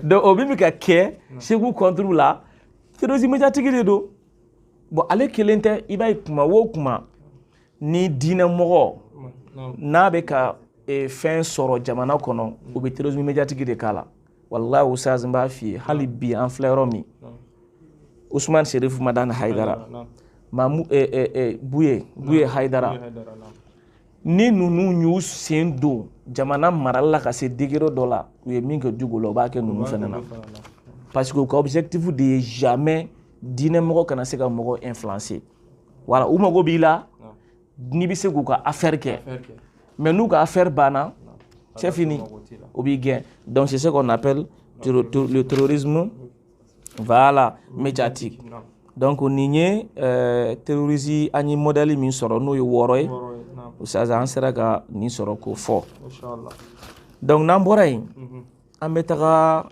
donc o min bɛ ka kɛ Seku contre la terrorisme médiatique de don bon ale kelen tɛ i b'a ye kuma o kuma ni diinɛmɔgɔ n'a bɛ ka fɛn sɔrɔ jamana kɔnɔ o bɛ terrorisme médiatique de k'a la walahi Ustaz n b'a f'i ye hali bi an filɛ yɔrɔ min Usman Sheriff Madani Haidara Buye Haidara ni ninnu y'u sen don jamana marali la ka se degré dɔ la u ye min kɛ Diko la u b'a kɛ ninnu fana na parce que u ka objectif de ye jamais diinɛmɔgɔ kana se ka mɔgɔ influencer voilà u mago b'i la n'i bɛ se k'u ka affaire kɛ mais n'u ka affaire banna c'est fini o b'i gɛn donc c'est ce qu'on appelle le terrorisme voilà médiatique donc nin ye terroriste an ye modèle min sɔrɔ n'o ye 6 ye Ustaz an sera ka nin sɔrɔ k'o fɔ donc n'an bɔra yen an bɛ taga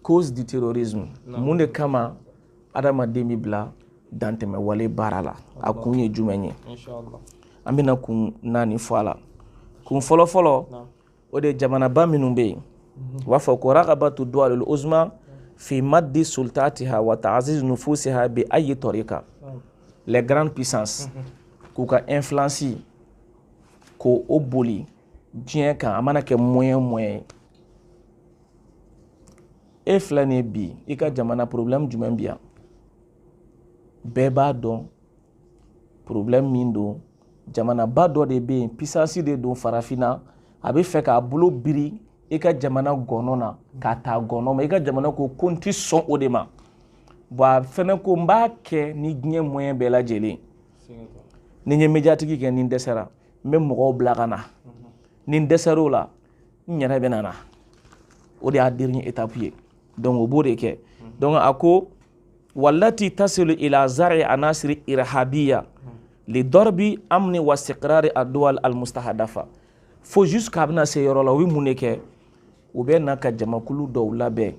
cause du terrorisme mun de kama adamaden bɛ bila dantɛmɛ wale baara la a kun ye jumɛn ye an bɛna kun 4 fɔ a la kun fɔlɔ o de jamanaba minnu bɛ yen u b'a fɔ ko raqabatu duwalil uzma fi maddi sultatiha wa ta'ziz nufusiha bi ayi tariqa les grandes puissances k'u ka influence ko o boli diɲɛ kan a mana kɛ moyen e filɛ nin ye bi i ka jamana problème jumɛn bi yan bɛɛ b'a dɔn problème min don jamanaba dɔ de bɛ yen puissance de don farafinna a bɛ fɛ k'a bolo biri i ka jamana gɔnɔ na k'a ta gɔnɔ ma i ka jamana ko n tɛ sɔn o de ma bon a fɛnɛ ko n b'a kɛ ni diɲɛ moyen bɛɛ lajɛlen ni n ye médiatique kɛ ni n dɛsɛra n bɛ mɔgɔw bila ka na ni n dɛsɛr'o la n yɛrɛ bɛ na na o de y'a dernier étape ye donc o b'o de kɛ donc a ko wallati tasilu ila zari anasiri irhabiya li darbi amni wa istiqrari ad-duwal al-mustahadafa fo jusqu'à bɛna se yɔrɔ la u bɛ mun de kɛ u bɛ na ka jamakulu dɔw labɛn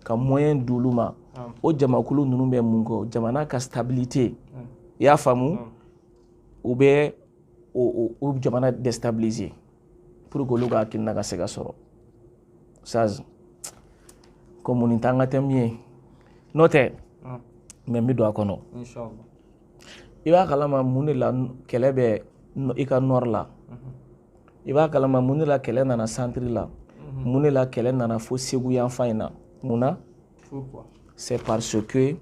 ka moyen d'olu ma o jamakulu ninnu bɛ mun kɛ jamana ka stabilité i y'a faamu u bɛ o jamana déstabiliser pour que olu ka hakilina ka se ka sɔrɔ Ustaz comme nin t'an ka thème ye n'o tɛ mais n bɛ don a kɔnɔ i b'a kalama mun de la kɛlɛ bɛ i ka nord la i b'a kalama mun de la kɛlɛ nana centre la mun de la kɛlɛ nana fo Segu yanfan in na mun na c'est parce que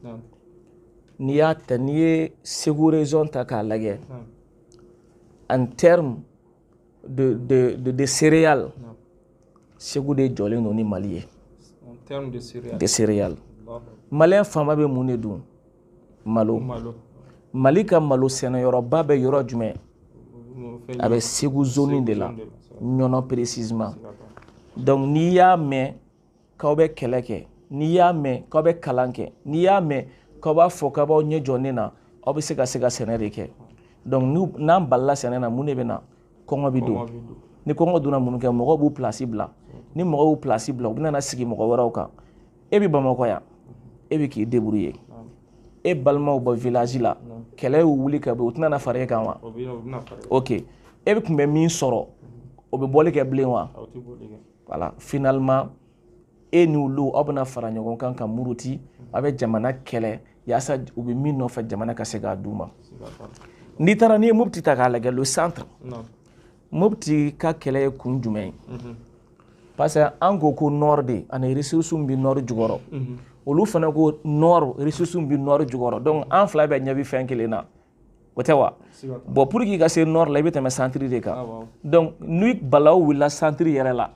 n'i y'a ta n'i ye Segu région ta k'a lajɛ en termes de céréales Segu de jɔlen don ni Mali ye de céréales maliyɛn fanba bɛ mun de dun malo Mali ka malo sɛnɛyɔrɔba bɛ yɔrɔ jumɛn a bɛ Segu zone de la ɲɔnɔ précisément donc n'i y'a mɛn k'aw bɛ kɛlɛ kɛ n'i y'a mɛn k'aw bɛ kalan kɛ n'i y'a mɛn k'aw b'a fɔ k'aw b'aw ɲɛ jɔ ne na aw bɛ se ka sɛnɛ de kɛ donc n'an balila sɛnɛ na mun de bɛ na kɔngɔ bɛ don ni kɔngɔ donna mun kɛ mɔgɔw b'u place bila ni mɔgɔw y'u place bila u bɛ na sigi mɔgɔ wɛrɛw kan e bɛ Bamakɔ yan e bɛ k'i débrouiller e balimaw bɔ village la kɛlɛ y'u wuli ka bɔ u tɛna na fara e kan wa ok e bɛ tun bɛ min sɔrɔ o bɛ bɔli kɛ bilen wa voilà finalement e ni olu aw bɛna fara ɲɔgɔn kan ka muruti a bɛ jamana kɛlɛ yaasa u bɛ min nɔfɛ jamana ka se k'a d'u ma n'i taara n'i ye Mopti ta k'a lajɛ le centre Mopti ka kɛlɛ ye kun jumɛn ye parce que an ko nord de ani ressources bɛ nord jukɔrɔ olu fana ko nord ressources bɛ nord jukɔrɔ donc an fila bɛ ɲɛ bi fɛn kelen na o tɛ wa bon pour que i ka se nord la i bɛ tɛmɛ centre de kan donc ni balaw wulila centre yɛrɛ la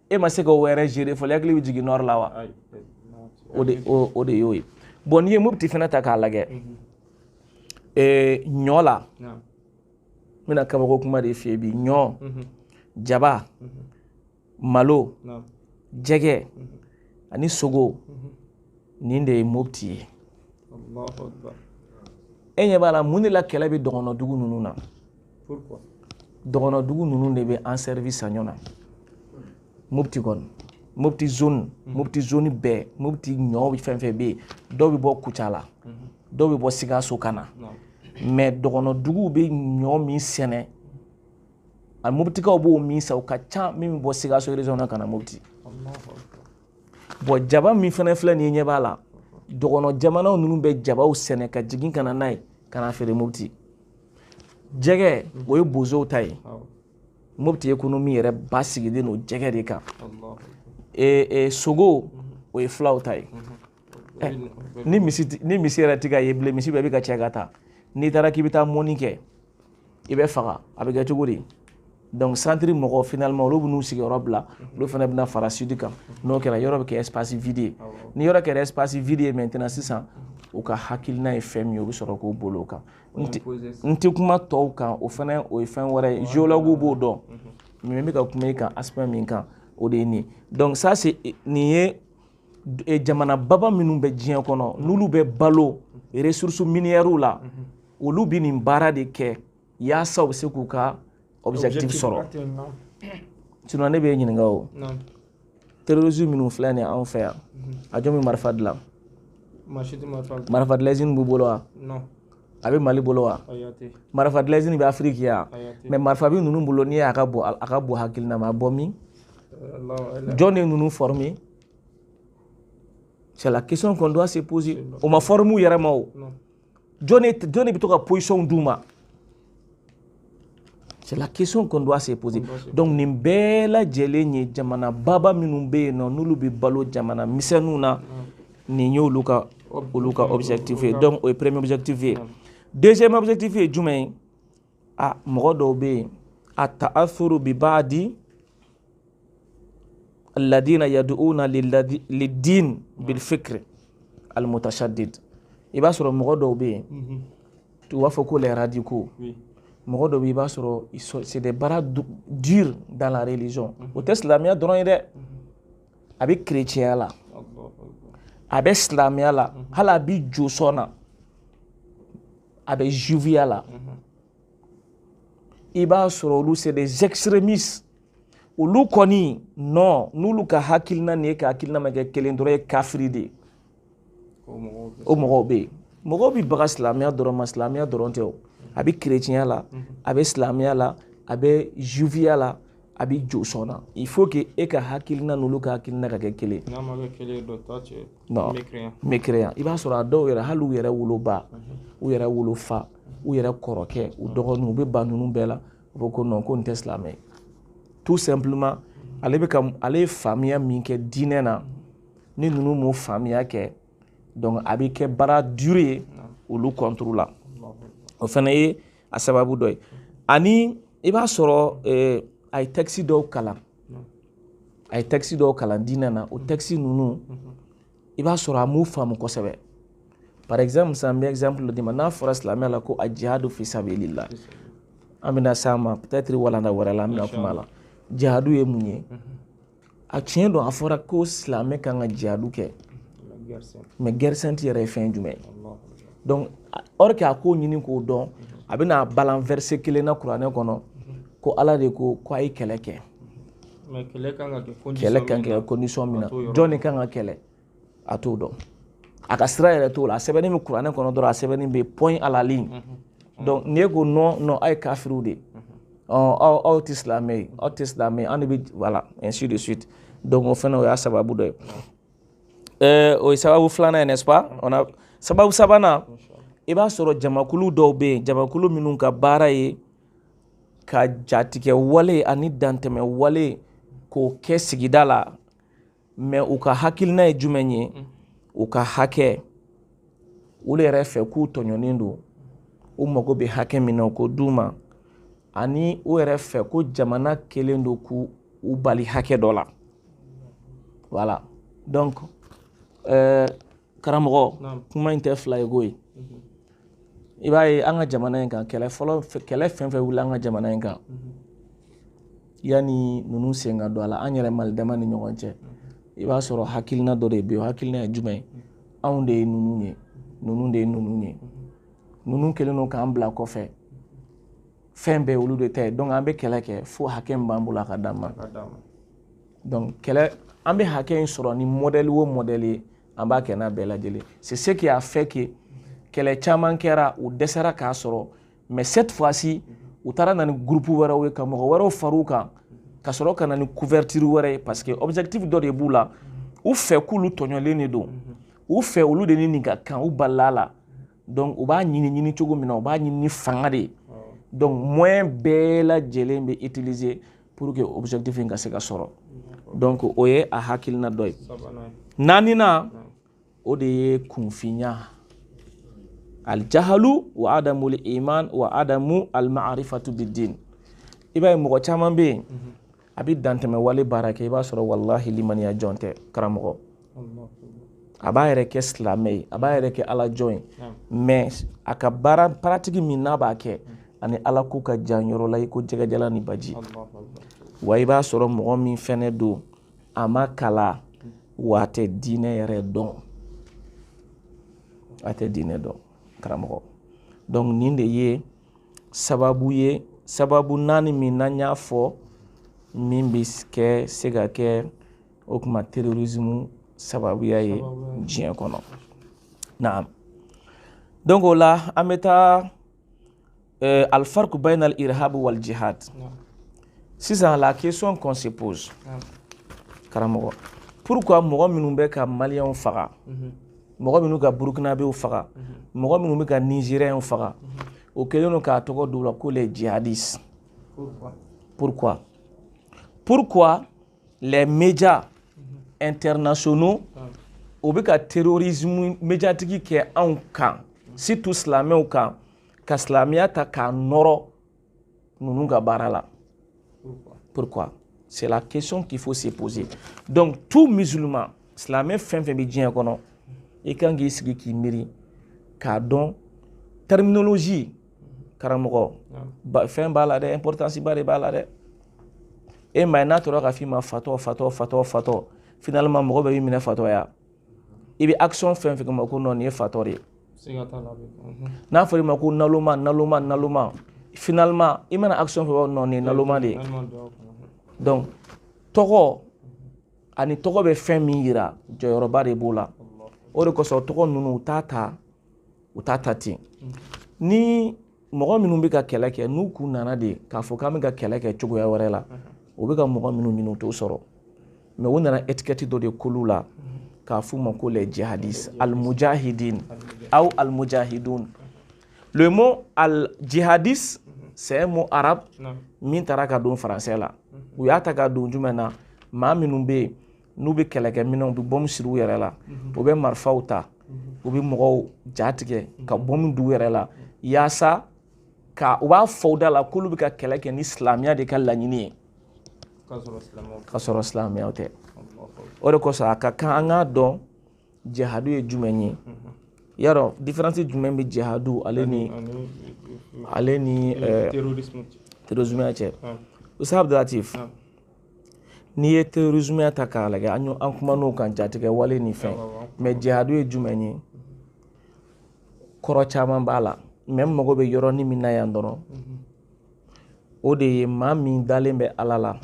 e ma se ka o yɛrɛ gérer fɔlɔ hakili bɛ jigin nord la wa o de y'o ye bon n'i ye Mopti fana ta k'a lajɛ ɲɔ la n bɛna kabako kuma de f'i ye bi ɲɔ jaba malo jɛgɛ ani sogo nin de ye Mopti ye e ɲɛ b'a la mun de la kɛlɛ bɛ dɔgɔnɔdugu ninnu na dɔgɔnɔdugu ninnu de bɛ an service saɲɔ na Mopti kɔni Mopti zone bɛɛ Mopti ɲɔ fɛn fɛn bɛ yen dɔw bɛ bɔ Kucala la dɔw bɛ bɔ Sikaso ka na mais dɔgɔnɔdugu bɛ ɲɔ min sɛnɛ a Moptikaw b'o min san o ka ca min bɛ bɔ Sikaso région na ka na Mopti bon jaba min fana filɛ nin ye ɲɛ b'a la dɔgɔnɔ jamanaw ninnu bɛ jabaw sɛnɛ ka jigin ka na n'a ye ka na feere Mopti jɛgɛ o ye bozow ta ye Mopti économie yɛrɛ basigilen don jɛgɛ de kan sogo o ye filaw ta ye ni misi yɛrɛ tɛ ka ye bilen misi bɛɛ bɛ ka cɛ ka taa n'i taara k'i bɛ taa mɔni kɛ i bɛ faga a bɛ kɛ cogo di donc centre mɔgɔ finalement olu bɛ n'u sigiyɔrɔ bila olu fana bɛna fara sud kan n'o kɛra yɔrɔ bɛ kɛ espace vide ye ni yɔrɔ kɛra espace vide ye maintenant sisan u ka hakilina ye fɛn min ye u bɛ sɔrɔ k'o bolo o kan n tɛ kuma tɔw kan o fana o ye fɛn wɛrɛ ye géologues b'o dɔn mais n bɛ ka kuma i kan aspect min kan o de ye nin donc ça c'est nin ye jamana baba minnu bɛ diɲɛ kɔnɔ n'olu bɛ balo ressources minières la olu bɛ nin baara de kɛ yaasa u bɛ se k'u ka objectif sɔrɔ sinon ne bɛ ɲininka o terrorisme minnu filɛ nin ye anw fɛ yan a jɔn bɛ marifa dilan marifa dilan usine b'u bolo wa a bɛ Mali bolo wa marifa dilan usine bɛ Afrique yan mais marifa bɛ ninnu bolo n'i ye a ka bɔ hakilina ma a bɔ min jɔn de ninnu former c'est la question qu'on doit se poser o ma former u yɛrɛ ma o jɔn de bɛ to ka position d'u ma c'est la question qu'on doit se poser donc nin bɛɛ lajɛlen ye jamana baba minnu bɛ yen nɔ n'olu bɛ balo jamana misɛnninw na nin y'olu ka objectif ye donc o ye premier objectif ye deuxième objectif ye jumɛn ye mɔgɔ dɔw bɛ yen a ta'athuru bi ba'di alladina yad'una lid-din bil fikr al mutashaddid i b'a sɔrɔ mɔgɔ dɔw bɛ yen tu b'a fɔ ko les radicaux mɔgɔ dɔw bɛ i b'a sɔrɔ c'est des bras durs dans la religion o tɛ silamɛya dɔrɔn ye dɛ a bɛ chrétienya la a bɛ silamɛya la hali a bɛ josɔn na a bɛ juiviya la i b'a sɔrɔ olu c'est des extrémistes olu kɔni non n'olu ka hakilina ni e ka hakilina ma kɛ kelen dɔrɔn ye kafiri de ye o mɔgɔw bɛ yen mɔgɔw bɛ baga silamɛya dɔrɔn ma silamɛya dɔrɔn tɛ o a bɛ chrétienya la a bɛ silamɛya la a bɛ juiviya la a bɛ josɔn na il faut que e ka hakilina n'olu ka hakilina ka kɛ kelen n'a ma kɛ kelen dɔ ta cɛ mécréant i b'a sɔrɔ a dɔw yɛrɛ hali u yɛrɛ woloba u yɛrɛ wolofa u yɛrɛ kɔrɔkɛ u dɔgɔninw u bɛ ban ninnu bɛɛ la u ko non ko nin tɛ silamɛ ye tout simplement ale ye faamuya min kɛ diinɛ na ni ninnu m'o faamuya kɛ donc a bɛ kɛ baara dur ye olu contre la o fana ye a sababu dɔ ye ani i b'a sɔrɔ a ye texte dɔw kalan diinɛ na o texte ninnu i b'a sɔrɔ a m'u faamu kosɛbɛ par exemple sisan n bɛ exemple dɔ d'i ma n'a fɔra silamɛya la ko a jihadu fi sabilillah an bɛna s'a ma peut-être walanda wɛrɛ la an bɛna kuma la jihadu ye mun ye a tiɲɛ don a fɔra ko silamɛ kan ka jihadu kɛ mais guerre sainte yɛrɛ ye fɛn jumɛn donc or que a ko ɲini k'o dɔn a bɛna balan verset kelen na kuranɛ kɔnɔ ko ala de ko a ye kɛlɛ kɛ kɛlɛ kan ka kɛ condition min na jɔn de kan ka kɛlɛ a t'o dɔn a ka sira yɛrɛ t'o la a sɛbɛnni bɛ kuranɛ kɔnɔ dɔrɔn a sɛbɛnni bɛ point à la ligne donc n'i ko non a ye kafiriw de aw tɛ silamɛ ye aw tɛ silamɛ ye an de bɛ voilà ainsi de suite donc o fana o y'a sababu dɔ ye o ye sababu filanan ye n'est-ce pas sababu sabanan i b'a sɔrɔ jamakulu dɔw bɛ yen jamakulu minnu ka baara ye ka jatigɛ wale ani dantɛmɛ wale k'o kɛ sigida la mais u ka hakilina ye jumɛn ye u ka hakɛ olu yɛrɛ fɛ k'u tɔɲɔnen don u mago bɛ hakɛ min na ko d'u ma ani u yɛrɛ fɛ ko jamana kelen don k'u bali hakɛ dɔ la voilà donc karamɔgɔ kuma in tɛ fila ye ko ye i b'a ye an ka jamana in kan kɛlɛ fɛn fɛn wuli an ka jamana in kan yanni ninnu sen ka don a la an yɛrɛ malidama ni ɲɔgɔn cɛ i b'a sɔrɔ hakilina dɔ de bɛ yen o hakilina ye jumɛn ye anw de ye ninnu ye ninnu de ye ninnu ye ninnu kɛlen don k'an bila kɔfɛ fɛn bɛɛ olu de ta ye donc an bɛ kɛlɛ kɛ fo hakɛ min b'an bolo a ka d'an ma donc kɛlɛ an bɛ hakɛ in sɔrɔ ni modèle o modèle ye an b'a kɛ n'a bɛɛ lajɛlen c'est ce qui a fait que kɛlɛ caman kɛra u dɛsɛra k'a sɔrɔ mais cette fois-ci u taara na ni groupe wɛrɛw ye ka mɔgɔ wɛrɛw far'u kan ka sɔrɔ ka na ni couverture wɛrɛ ye parce que objectif dɔ de b'u la u fɛ k'olu tɔɲɔlen de don u fɛ olu de ni nin ka kan u balila la donc u b'a ɲini cogo min na u b'a ɲini ni fanga de ye donc moyen bɛɛ lajɛlen bɛ utiliser pour que objectif in ka se ka sɔrɔ donc o ye a hakilina dɔ ye naaninan o de ye kunfinya aljahalu wa adamu iman wa adamu almarifatu biddin i b'a ye mɔgɔ caman bɛ yen a bɛ dantɛmɛ wale baara kɛ i b'a sɔrɔ wallahi limaniya jɔn tɛ karamɔgɔ a b'a yɛrɛ kɛ silamɛ ye a b'a yɛrɛ kɛ ala jɔn ye mais a ka baara paratigi min n'a b'a kɛ ani ala ko ka jan yɔrɔ la i ko jɛgɛjala ni baji wa i b'a sɔrɔ mɔgɔ min fɛnɛ don a ma kala wa a tɛ diinɛ yɛrɛ dɔn a tɛ diinɛ dɔn karamɔgɔ donc nin de ye sababu naani min n'an y'a fɔ min bɛ kɛ se ka kɛ o kuma terrorisme sababuya ye diɲɛ kɔnɔ naam donc o la an bɛ taa alfarq bayna al-irhab wal jihad sisan la question qu'on se pose karamɔgɔ pourquoi mɔgɔ minnu bɛ ka maliyɛnw faga mɔgɔ minnu ka burukinabew faga mɔgɔ minnu bɛ ka nigériens faga o kɛlen don k'a tɔgɔ d'u la ko les djihadistes pourquoi les médias internationaux o bɛ ka terrorisme médiatique kɛ anw kan surtout silamɛw kan ka silamɛya ta k'a nɔrɔ ninnu ka baara la pourquoi c'est la question qu'il faut se poser donc tout musulman silamɛ fɛn fɛn bɛ diɲɛ kɔnɔ i kan k'i sigi k'i miiri k'a dɔn terminologie karamɔgɔ fɛn b'a la dɛ importance ba de b'a la dɛ e ma ye n'a tora ka f'i ma fatɔ finalement mɔgɔ bɛ b'i minɛ fatɔya i bɛ action fɛn fɛn ma ko non nin ye fatɔ de ye n'a fɔra i ma ko naloma finalement i mana action fɛn fɛn non nin ye naloma de ye donc tɔgɔ ani tɔgɔ bɛ fɛn min yira jɔyɔrɔba de b'o la o de kosɔn tɔgɔ ninnu u t'a ta ten ni mɔgɔ minnu bɛ ka kɛlɛ kɛ n'u kun nana de k'a fɔ k'an bɛ ka kɛlɛ kɛ cogoya wɛrɛ la u bɛ ka mɔgɔ minnu ɲini u t'o sɔrɔ mais u nana étiquette dɔ de k'olu la k'a f'u ma ko les djihadistes al-mujahidin ou al-mujahidun le mot al-djihadiste c'est un mot arabe min taara ka don français la u y'a ta ka don jumɛn na maa minnu bɛ yen n'u bɛ kɛlɛkɛminɛnw u bɛ bɔmu siri u yɛrɛ la u bɛ marifaw ta u bɛ mɔgɔw ja tigɛ ka bɔmu d'u yɛrɛ la yaasa ka u b'a fɔ u da la k'olu bɛ ka kɛlɛ kɛ ni silamɛya de ka laɲini ye k'a sɔrɔ silamɛya tɛ o de kosɔn a ka kan an k'a dɔn jihadu ye jumɛn ye yarɔ différence jumɛn bɛ jihadu ale ni terrorisme cɛ Usa Abdulatif n'i ye terrorisme ta k'a lajɛ an kuman'o kan jatigɛ wale ni fɛn mais jihadu ye jumɛn ye kɔrɔ caman b'a la mais mago bɛ yɔrɔnin min na yan dɔrɔn o de ye maa min dalen bɛ ala la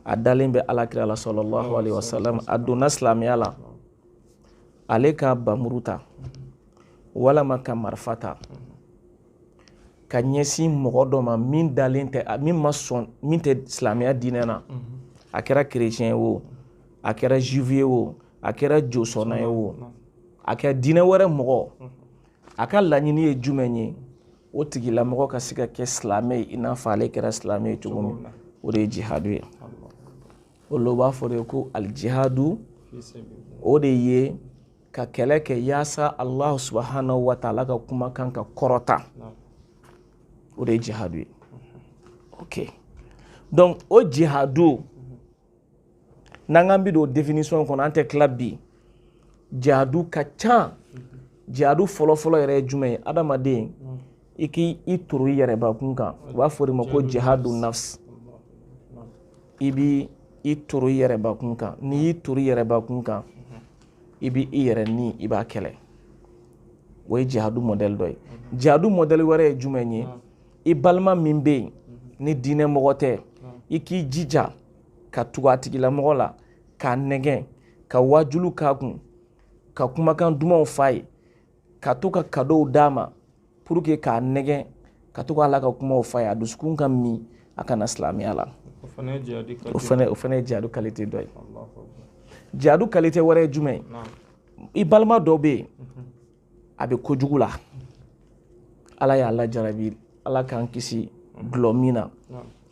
a dalen bɛ alakira la sallallahu alaihi wasallam a donna silamɛya la ale ka bamuru ta walama ka marifa ta ka ɲɛsin mɔgɔ dɔ ma min dalen tɛ min ma sɔn min tɛ silamɛya diinɛ na a kɛra chrétien ye o a kɛra juif ye o a kɛra josɔnna ye o a kɛra diinɛ wɛrɛ mɔgɔ a ka laɲini ye jumɛn ye o tigilamɔgɔ ka se ka kɛ silamɛ ye i n'a fɔ ale kɛra silamɛ ye cogo min o de ye jihadu ye o la u b'a fɔ de ko alijihadu o de ye ka kɛlɛ kɛ yaasa Allahu subhanahu wa ta'ala ka kumakan ka kɔrɔta o de ye jihadu ye ok donc o jihadu n'an k'an bi don définition kɔnɔ an tɛ tila bi jihadu ka ca jihadu fɔlɔfɔlɔ yɛrɛ ye jumɛn ye adamaden i k'i turu i yɛrɛbakun kan u b'a fɔ de ma ko jihadu nafs i bi i turu i yɛrɛbakun kan n'i y'i turu i yɛrɛbakun kan i bi i yɛrɛ ni i b'a kɛlɛ o ye jihadu modèle dɔ ye jihadu modèle wɛrɛ ye jumɛn ye i balima min bɛ yen ni diinɛ mɔgɔ tɛ i k'i jija ka tugu a tigilamɔgɔ la k'a nɛgɛn ka wajulu k'a kun ka kumakan dumanw f'a ye ka to ka cadeau d'a ma pour que k'a nɛgɛn ka to k'ala ka kumaw f'a ye a dusukun ka min a kana silamɛya la o fana ye jihadu qualité dɔ ye jihadu qualité wɛrɛ ye jumɛn ye i balima dɔ bɛ yen a bɛ kojugu la ala y'a lajarabi ala k'an kisi gulɔ min na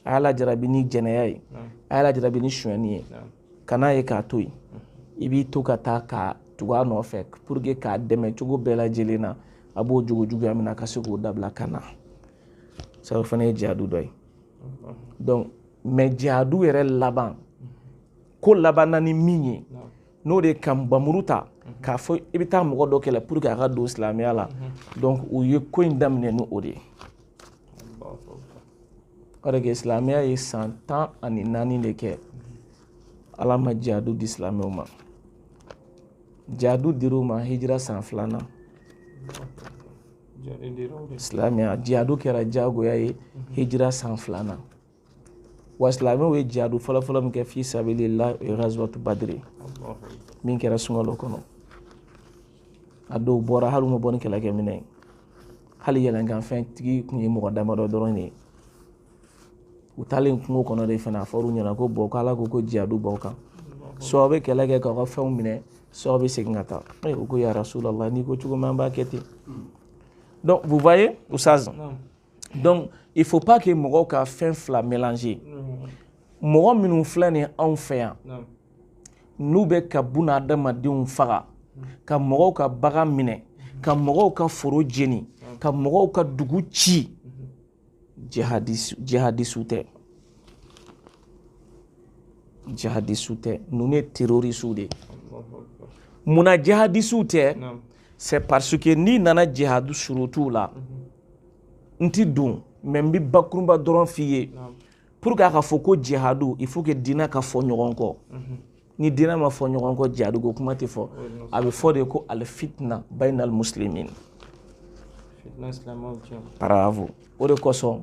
a y'a lajarabi ni jɛnɛya ye a y'a lajarabi ni sonyɛni ye kan'a ye k'a to yen i b'i to ka taa ka tugu a nɔfɛ pour que k'a dɛmɛ cogo bɛɛ lajɛlen na a b'o jogojuguya min na ka se k'o dabila ka na ça o fana ye jihadu dɔ ye donc mais jihadu yɛrɛ laban ko labanna ni min ye n'o de ye ka bamuru ta k'a fɔ i bɛ taa mɔgɔ dɔ kɛlɛ pour que a ka don silamɛya la donc u ye ko in daminɛ ni o de ye o de kɛ silamɛya ye san 14 de kɛ ala ma jihadu di silamɛw ma jihadu dir'u ma hijira san 2nan silamɛya jihadu kɛra jagoya ye hijira san 2nan wa silamɛw ye jihadu fɔlɔfɔlɔ min kɛ fi sabilillah o ye ghazwatu badri min kɛra sunkalo kɔnɔ a dɔw bɔra hali u ma bɔ ni kɛlɛkɛminɛ ye hali yɛlɛnkanfɛn tigi tun ye mɔgɔ damadɔ dɔrɔn de ye u taalen kungo kɔnɔ de fana a fɔr'u ɲɛna ko bɔn k'ala ko jihadu b'aw kan soit aw bɛ kɛlɛ kɛ k'aw ka fɛnw minɛ soit aw bɛ segin ka taa u ko ya rasulallah n'i ko cogo min an b'a kɛ ten donc vous voyez Oustaz donc il faut pas que mɔgɔw ka fɛn fila mélanger mɔgɔ minnu filɛ nin anw fɛ yan n'u bɛ ka buna adamadenw faga ka mɔgɔw ka bagan minɛ ka mɔgɔw ka foro jeni ka mɔgɔw ka dugu ci jihadisiw tɛ jihadisiw tɛ ninnu ye terrorisiw de ye munna jihadisiw tɛ c'est parce que n'i nana jihadu surutuw la n ti don mais n bɛ bakurunba dɔrɔn f'i ye pour que a ka fɔ ko jihadu il faut que diinɛ ka fɔ ɲɔgɔn kɔ ni diinɛ ma fɔ ɲɔgɔn kɔ jihadu ko kuma tɛ fɔ a bɛ fɔ de ko al fitna bayna al muslimin bravo o de kosɔn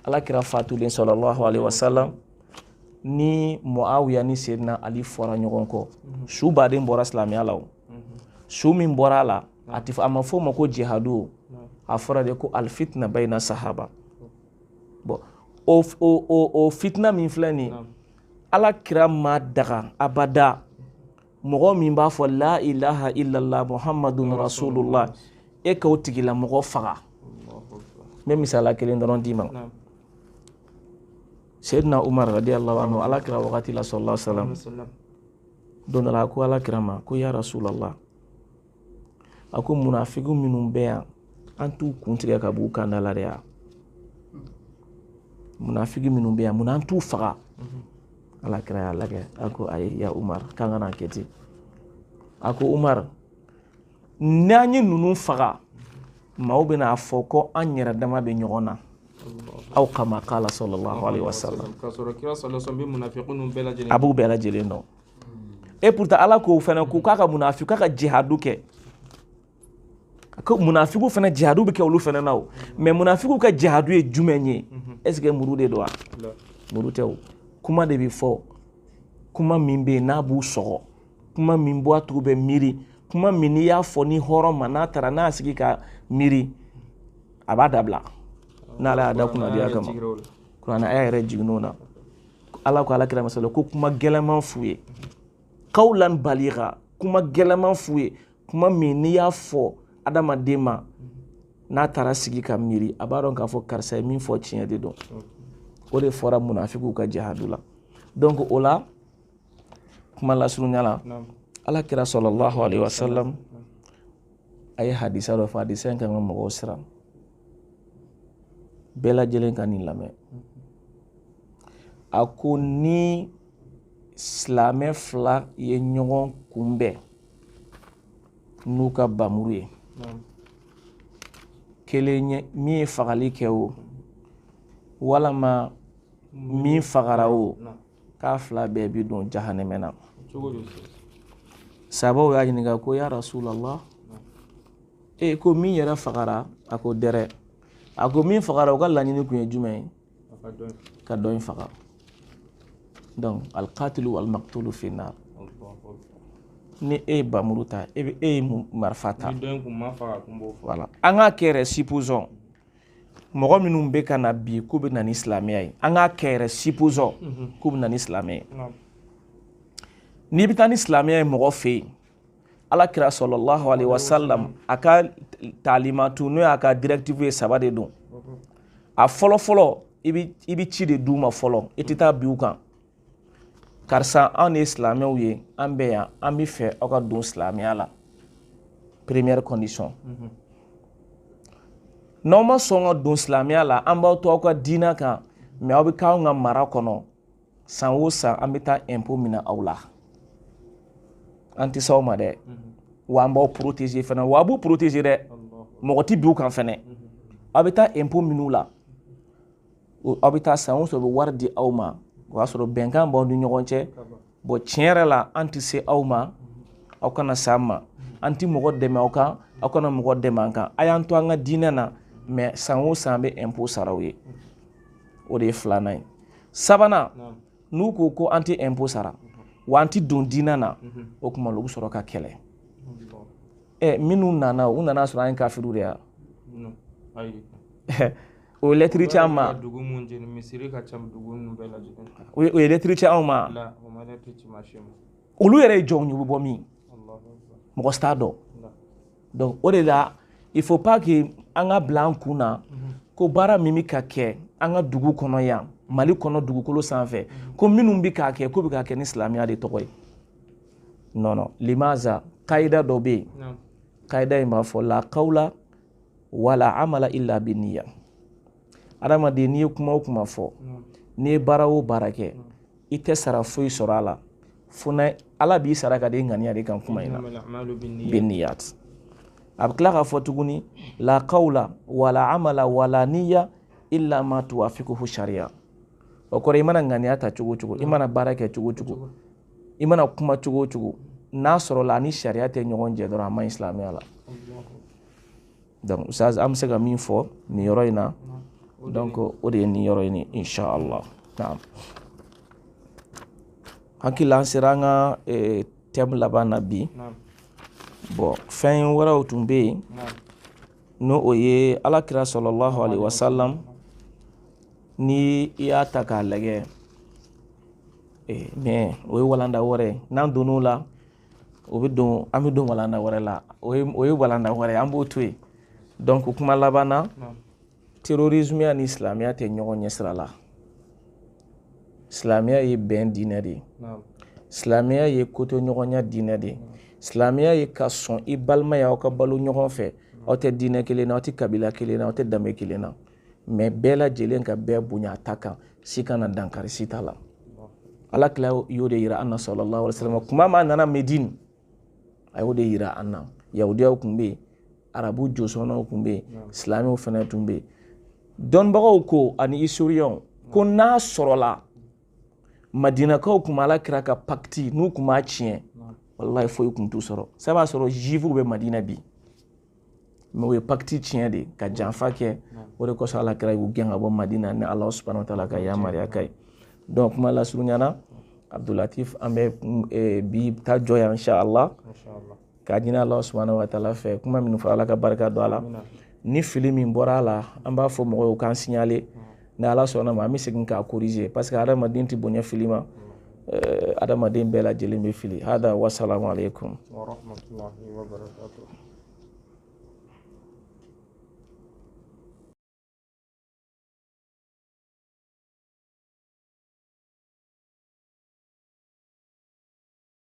alakira fatulen sallallahu alaihi wasallam ni Muawiya ni Seydina Ali fɔra ɲɔgɔn kɔ su baden bɔra silamɛya la o su min bɔra a la a ma fɔ o ma ko jihadu a fɔra de ko al fitna bayna sahaba bon o fitna min filɛ nin alakira ma daga abada mɔgɔ min b'a fɔ la ilaha illallah muhammadun rasulullah e k'o tigila mɔgɔ faga n bɛ misala kelen dɔrɔn d'i ma Seydina Umar radiyallahu anhu alakira wagati la sallallahu alaihi wasallam don dɔ la a ko alakira ma ko ya rasulallah a ko munafigu minnu bɛ yan an t'u kuntigɛ ka b'u kan da la de ya munafigi minnu bɛ yan mun an t'u faga alakira y'a lajɛ a ko ayi ya Umar k'an kana kɛ ten a ko Umar n'an ye ninnu faga maaw bɛna fɔ ko an yɛrɛ dama bɛ ɲɔgɔn na aw kama kala sallallahu alaihi wasallam a b'u bɛɛ lajɛlen dɔn et pourtant ala ko fana ku ka munafiqu ka jihadu ke ko munafiqu fana jihadu be ke olu fana nawo mais munafiqu ka jihadu e jumenye est ce que muru de do muru tew kuma de bi fo kuma mimbe na bu sogo kuma mimbo atube miri kuma mini ya fo ni horo mana tara na sigi ka miri abada bla na la da kuna dia kama kuna aya yɛrɛ jiginno na ala ko ala kira masala ko kuma gɛlɛman fu ye qawlan baligha kuma gɛlɛman fu ye kuma min n'i y'a fɔ adamaden ma n'a taara sigi ka miiri a b'a dɔn k'a fɔ karisa ye min fɔ tiɲɛ de don o de fɔra munafiqu ka jihadu la donc o la kuma lasurunya la ala kira sallallahu alaihi wasallam a ye hadisa dɔ fɔ hadisa in kan ka mɔgɔw siran bɛɛ lajɛlen ka nin lamɛn a ko ni silamɛ fila ye ɲɔgɔn kunbɛn n'u ka bamuru ye kelen ye min ye fagali kɛ o walama min fagara o k'a fila bɛɛ bi don jahanɛmɛ na sababu y'a ɲininka ko ya rasulallah ko min yɛrɛ fagara a ko dɛrɛ a ko min fagara o ka laɲini kun ye jumɛn ye ka dɔ in faga donc alqatilu wal maqtulu fi nar ni e bamuru ta e ye marifa ta voilà an ka kɛ yɛrɛ supposons mɔgɔ minnu bɛ ka na bi k'u bɛ na ni silamɛya ye an ka kɛ yɛrɛ supposons k'u bɛ na ni silamɛya ye n'i bɛ taa ni silamɛya ye mɔgɔ fɛ yen ala kira sallallahu alaihi wasallam a ka taalimatu n'o y'a ka directive ye saba de don a fɔlɔ-fɔlɔ i bɛ ci de d'u ma fɔlɔ i tɛ taa bin u kan karisa anw de ye silamɛw ye an bɛ yan an bɛ fɛ aw ka don silamɛya la première condition n'aw ma sɔn ka don silamɛya la an b'aw to aw ka diinɛ kan mais aw bɛ k'anw ka mara kɔnɔ san o san an bɛ taa impôt minɛ aw la an tɛ s'aw ma dɛ wa an b'aw protéger fana wa a b'u protéger dɛ mɔgɔ tɛ bin u kan fana aw bɛ taa impôt minɛ u la aw bɛ taa san o san u bɛ wari di aw ma o y'a sɔrɔ bɛnkan b'aw ni ɲɔgɔn cɛ bon tiɲɛ yɛrɛ la an tɛ se aw ma aw kana s'an ma an tɛ mɔgɔ dɛmɛ aw kan aw kana mɔgɔ dɛmɛ an kan a y'an to an ka diinɛ na mais san o san an bɛ impôt sara aw ye o de ye filanan ye sabanan n'u ko ko an tɛ impôt sara wa an tɛ don diinɛ na o tuma u bɛ sɔrɔ ka kɛlɛ minnu nana u nana sɔrɔ an ye kafiru de ya o ye lettre ci an ma o ye lettre ci anw ma olu yɛrɛ ye jɔnw ye u bɛ bɔ min mɔgɔ si t'a dɔn donc o de la il faut pas que an ka bila an kun na ko baara min bɛ ka kɛ an ka dugu kɔnɔ yan Mali kɔnɔ dugukolo sanfɛ ko minnu bɛ k'a kɛ ko bɛ k'a kɛ ni silamɛya de tɔgɔ ye non limaza kaida dɔ bɛ yen kaida in b'a fɔ la qawla wala amala illa binniya adamaden n'i ye kuma o kuma fɔ n'i ye baara o baara kɛ i tɛ sara foyi sɔrɔ a la fo na ala b'i sara ka di ŋaniya de kan kuma in na binniyat a bɛ tila k'a fɔ tuguni la qawla wala amala wala niya illa ma tuwafiquhu sharia o kɔrɔ i mana ŋaniya ta cogo o cogo i mana baara kɛ cogo o cogo i mana kuma cogo o cogo n'a sɔrɔ la ni sariya tɛ ɲɔgɔn jɛ dɔrɔn a ma ɲi silamɛya la donc ustaz an bɛ se ka min fɔ nin yɔrɔ in na donc o de ye nin yɔrɔ in ye inshallah naam hakili an sera an ka thème laban na bi bon fɛn wɛrɛw tun bɛ yen n'o o ye alakira sallallahu alaihi wasallam ni i y'a ta k'a lajɛ mais o ye walanda wɛrɛ n'an donn'o la o bɛ don an bɛ don walanda wɛrɛ la o ye walanda wɛrɛ an b'o to yen donc kuma laban na terrorisme ani silamɛya tɛ ɲɔgɔn ɲɛ sira la silamɛya ye bɛn diinɛ de ye silamɛya ye ko to ɲɔgɔnya diinɛ de ye silamɛya ye ka sɔn i balima ye aw ka balo ɲɔgɔn fɛ aw tɛ diinɛ kelen na aw tɛ kabila kelen na aw tɛ danbe kelen na mais bɛɛ lajɛlen ka bɛɛ bonya a ta kan si kana dankari si t'a la ala kila y'o de yira an na sallallahu alaihi wasallam kuma ma nana Medine a y'o de yira an na yahudiyaw tun bɛ yen arabu josɔnnaw tun bɛ yen silamɛw fana tun bɛ yen dɔnnibagaw ko ani historiens ko n'a sɔrɔla Madina kaw kuma ala kira ka pacte n'u kuma tiɲɛ wallahi foyi kun t'u sɔrɔ ça b'a sɔrɔ juifu bɛ Madina bi mais o ye pacte tiɲɛ de ka janfa kɛ o de kosɔn ala kira y'u gɛn ka bɔ Madina ni Allah subhanahu wa ta'ala ka yamaruya ka ye donc kuma lasurunyana Abdulatif an bɛ bi ta jɔ yan inshallah k'a ɲini Allah subhanahu wa ta'ala fɛ kuma minnu fɔ ala ka barika don a la ni fili min bɔra a la an b'a fɔ mɔgɔw ye k'an signaler ni ala sɔnna ma an bɛ segin k'a corriger parce que adamaden tɛ bonya fili ma adamaden bɛɛ lajɛlen bɛ fili hada wasalamu alaikum wa rahmatullahi wa barakatuh.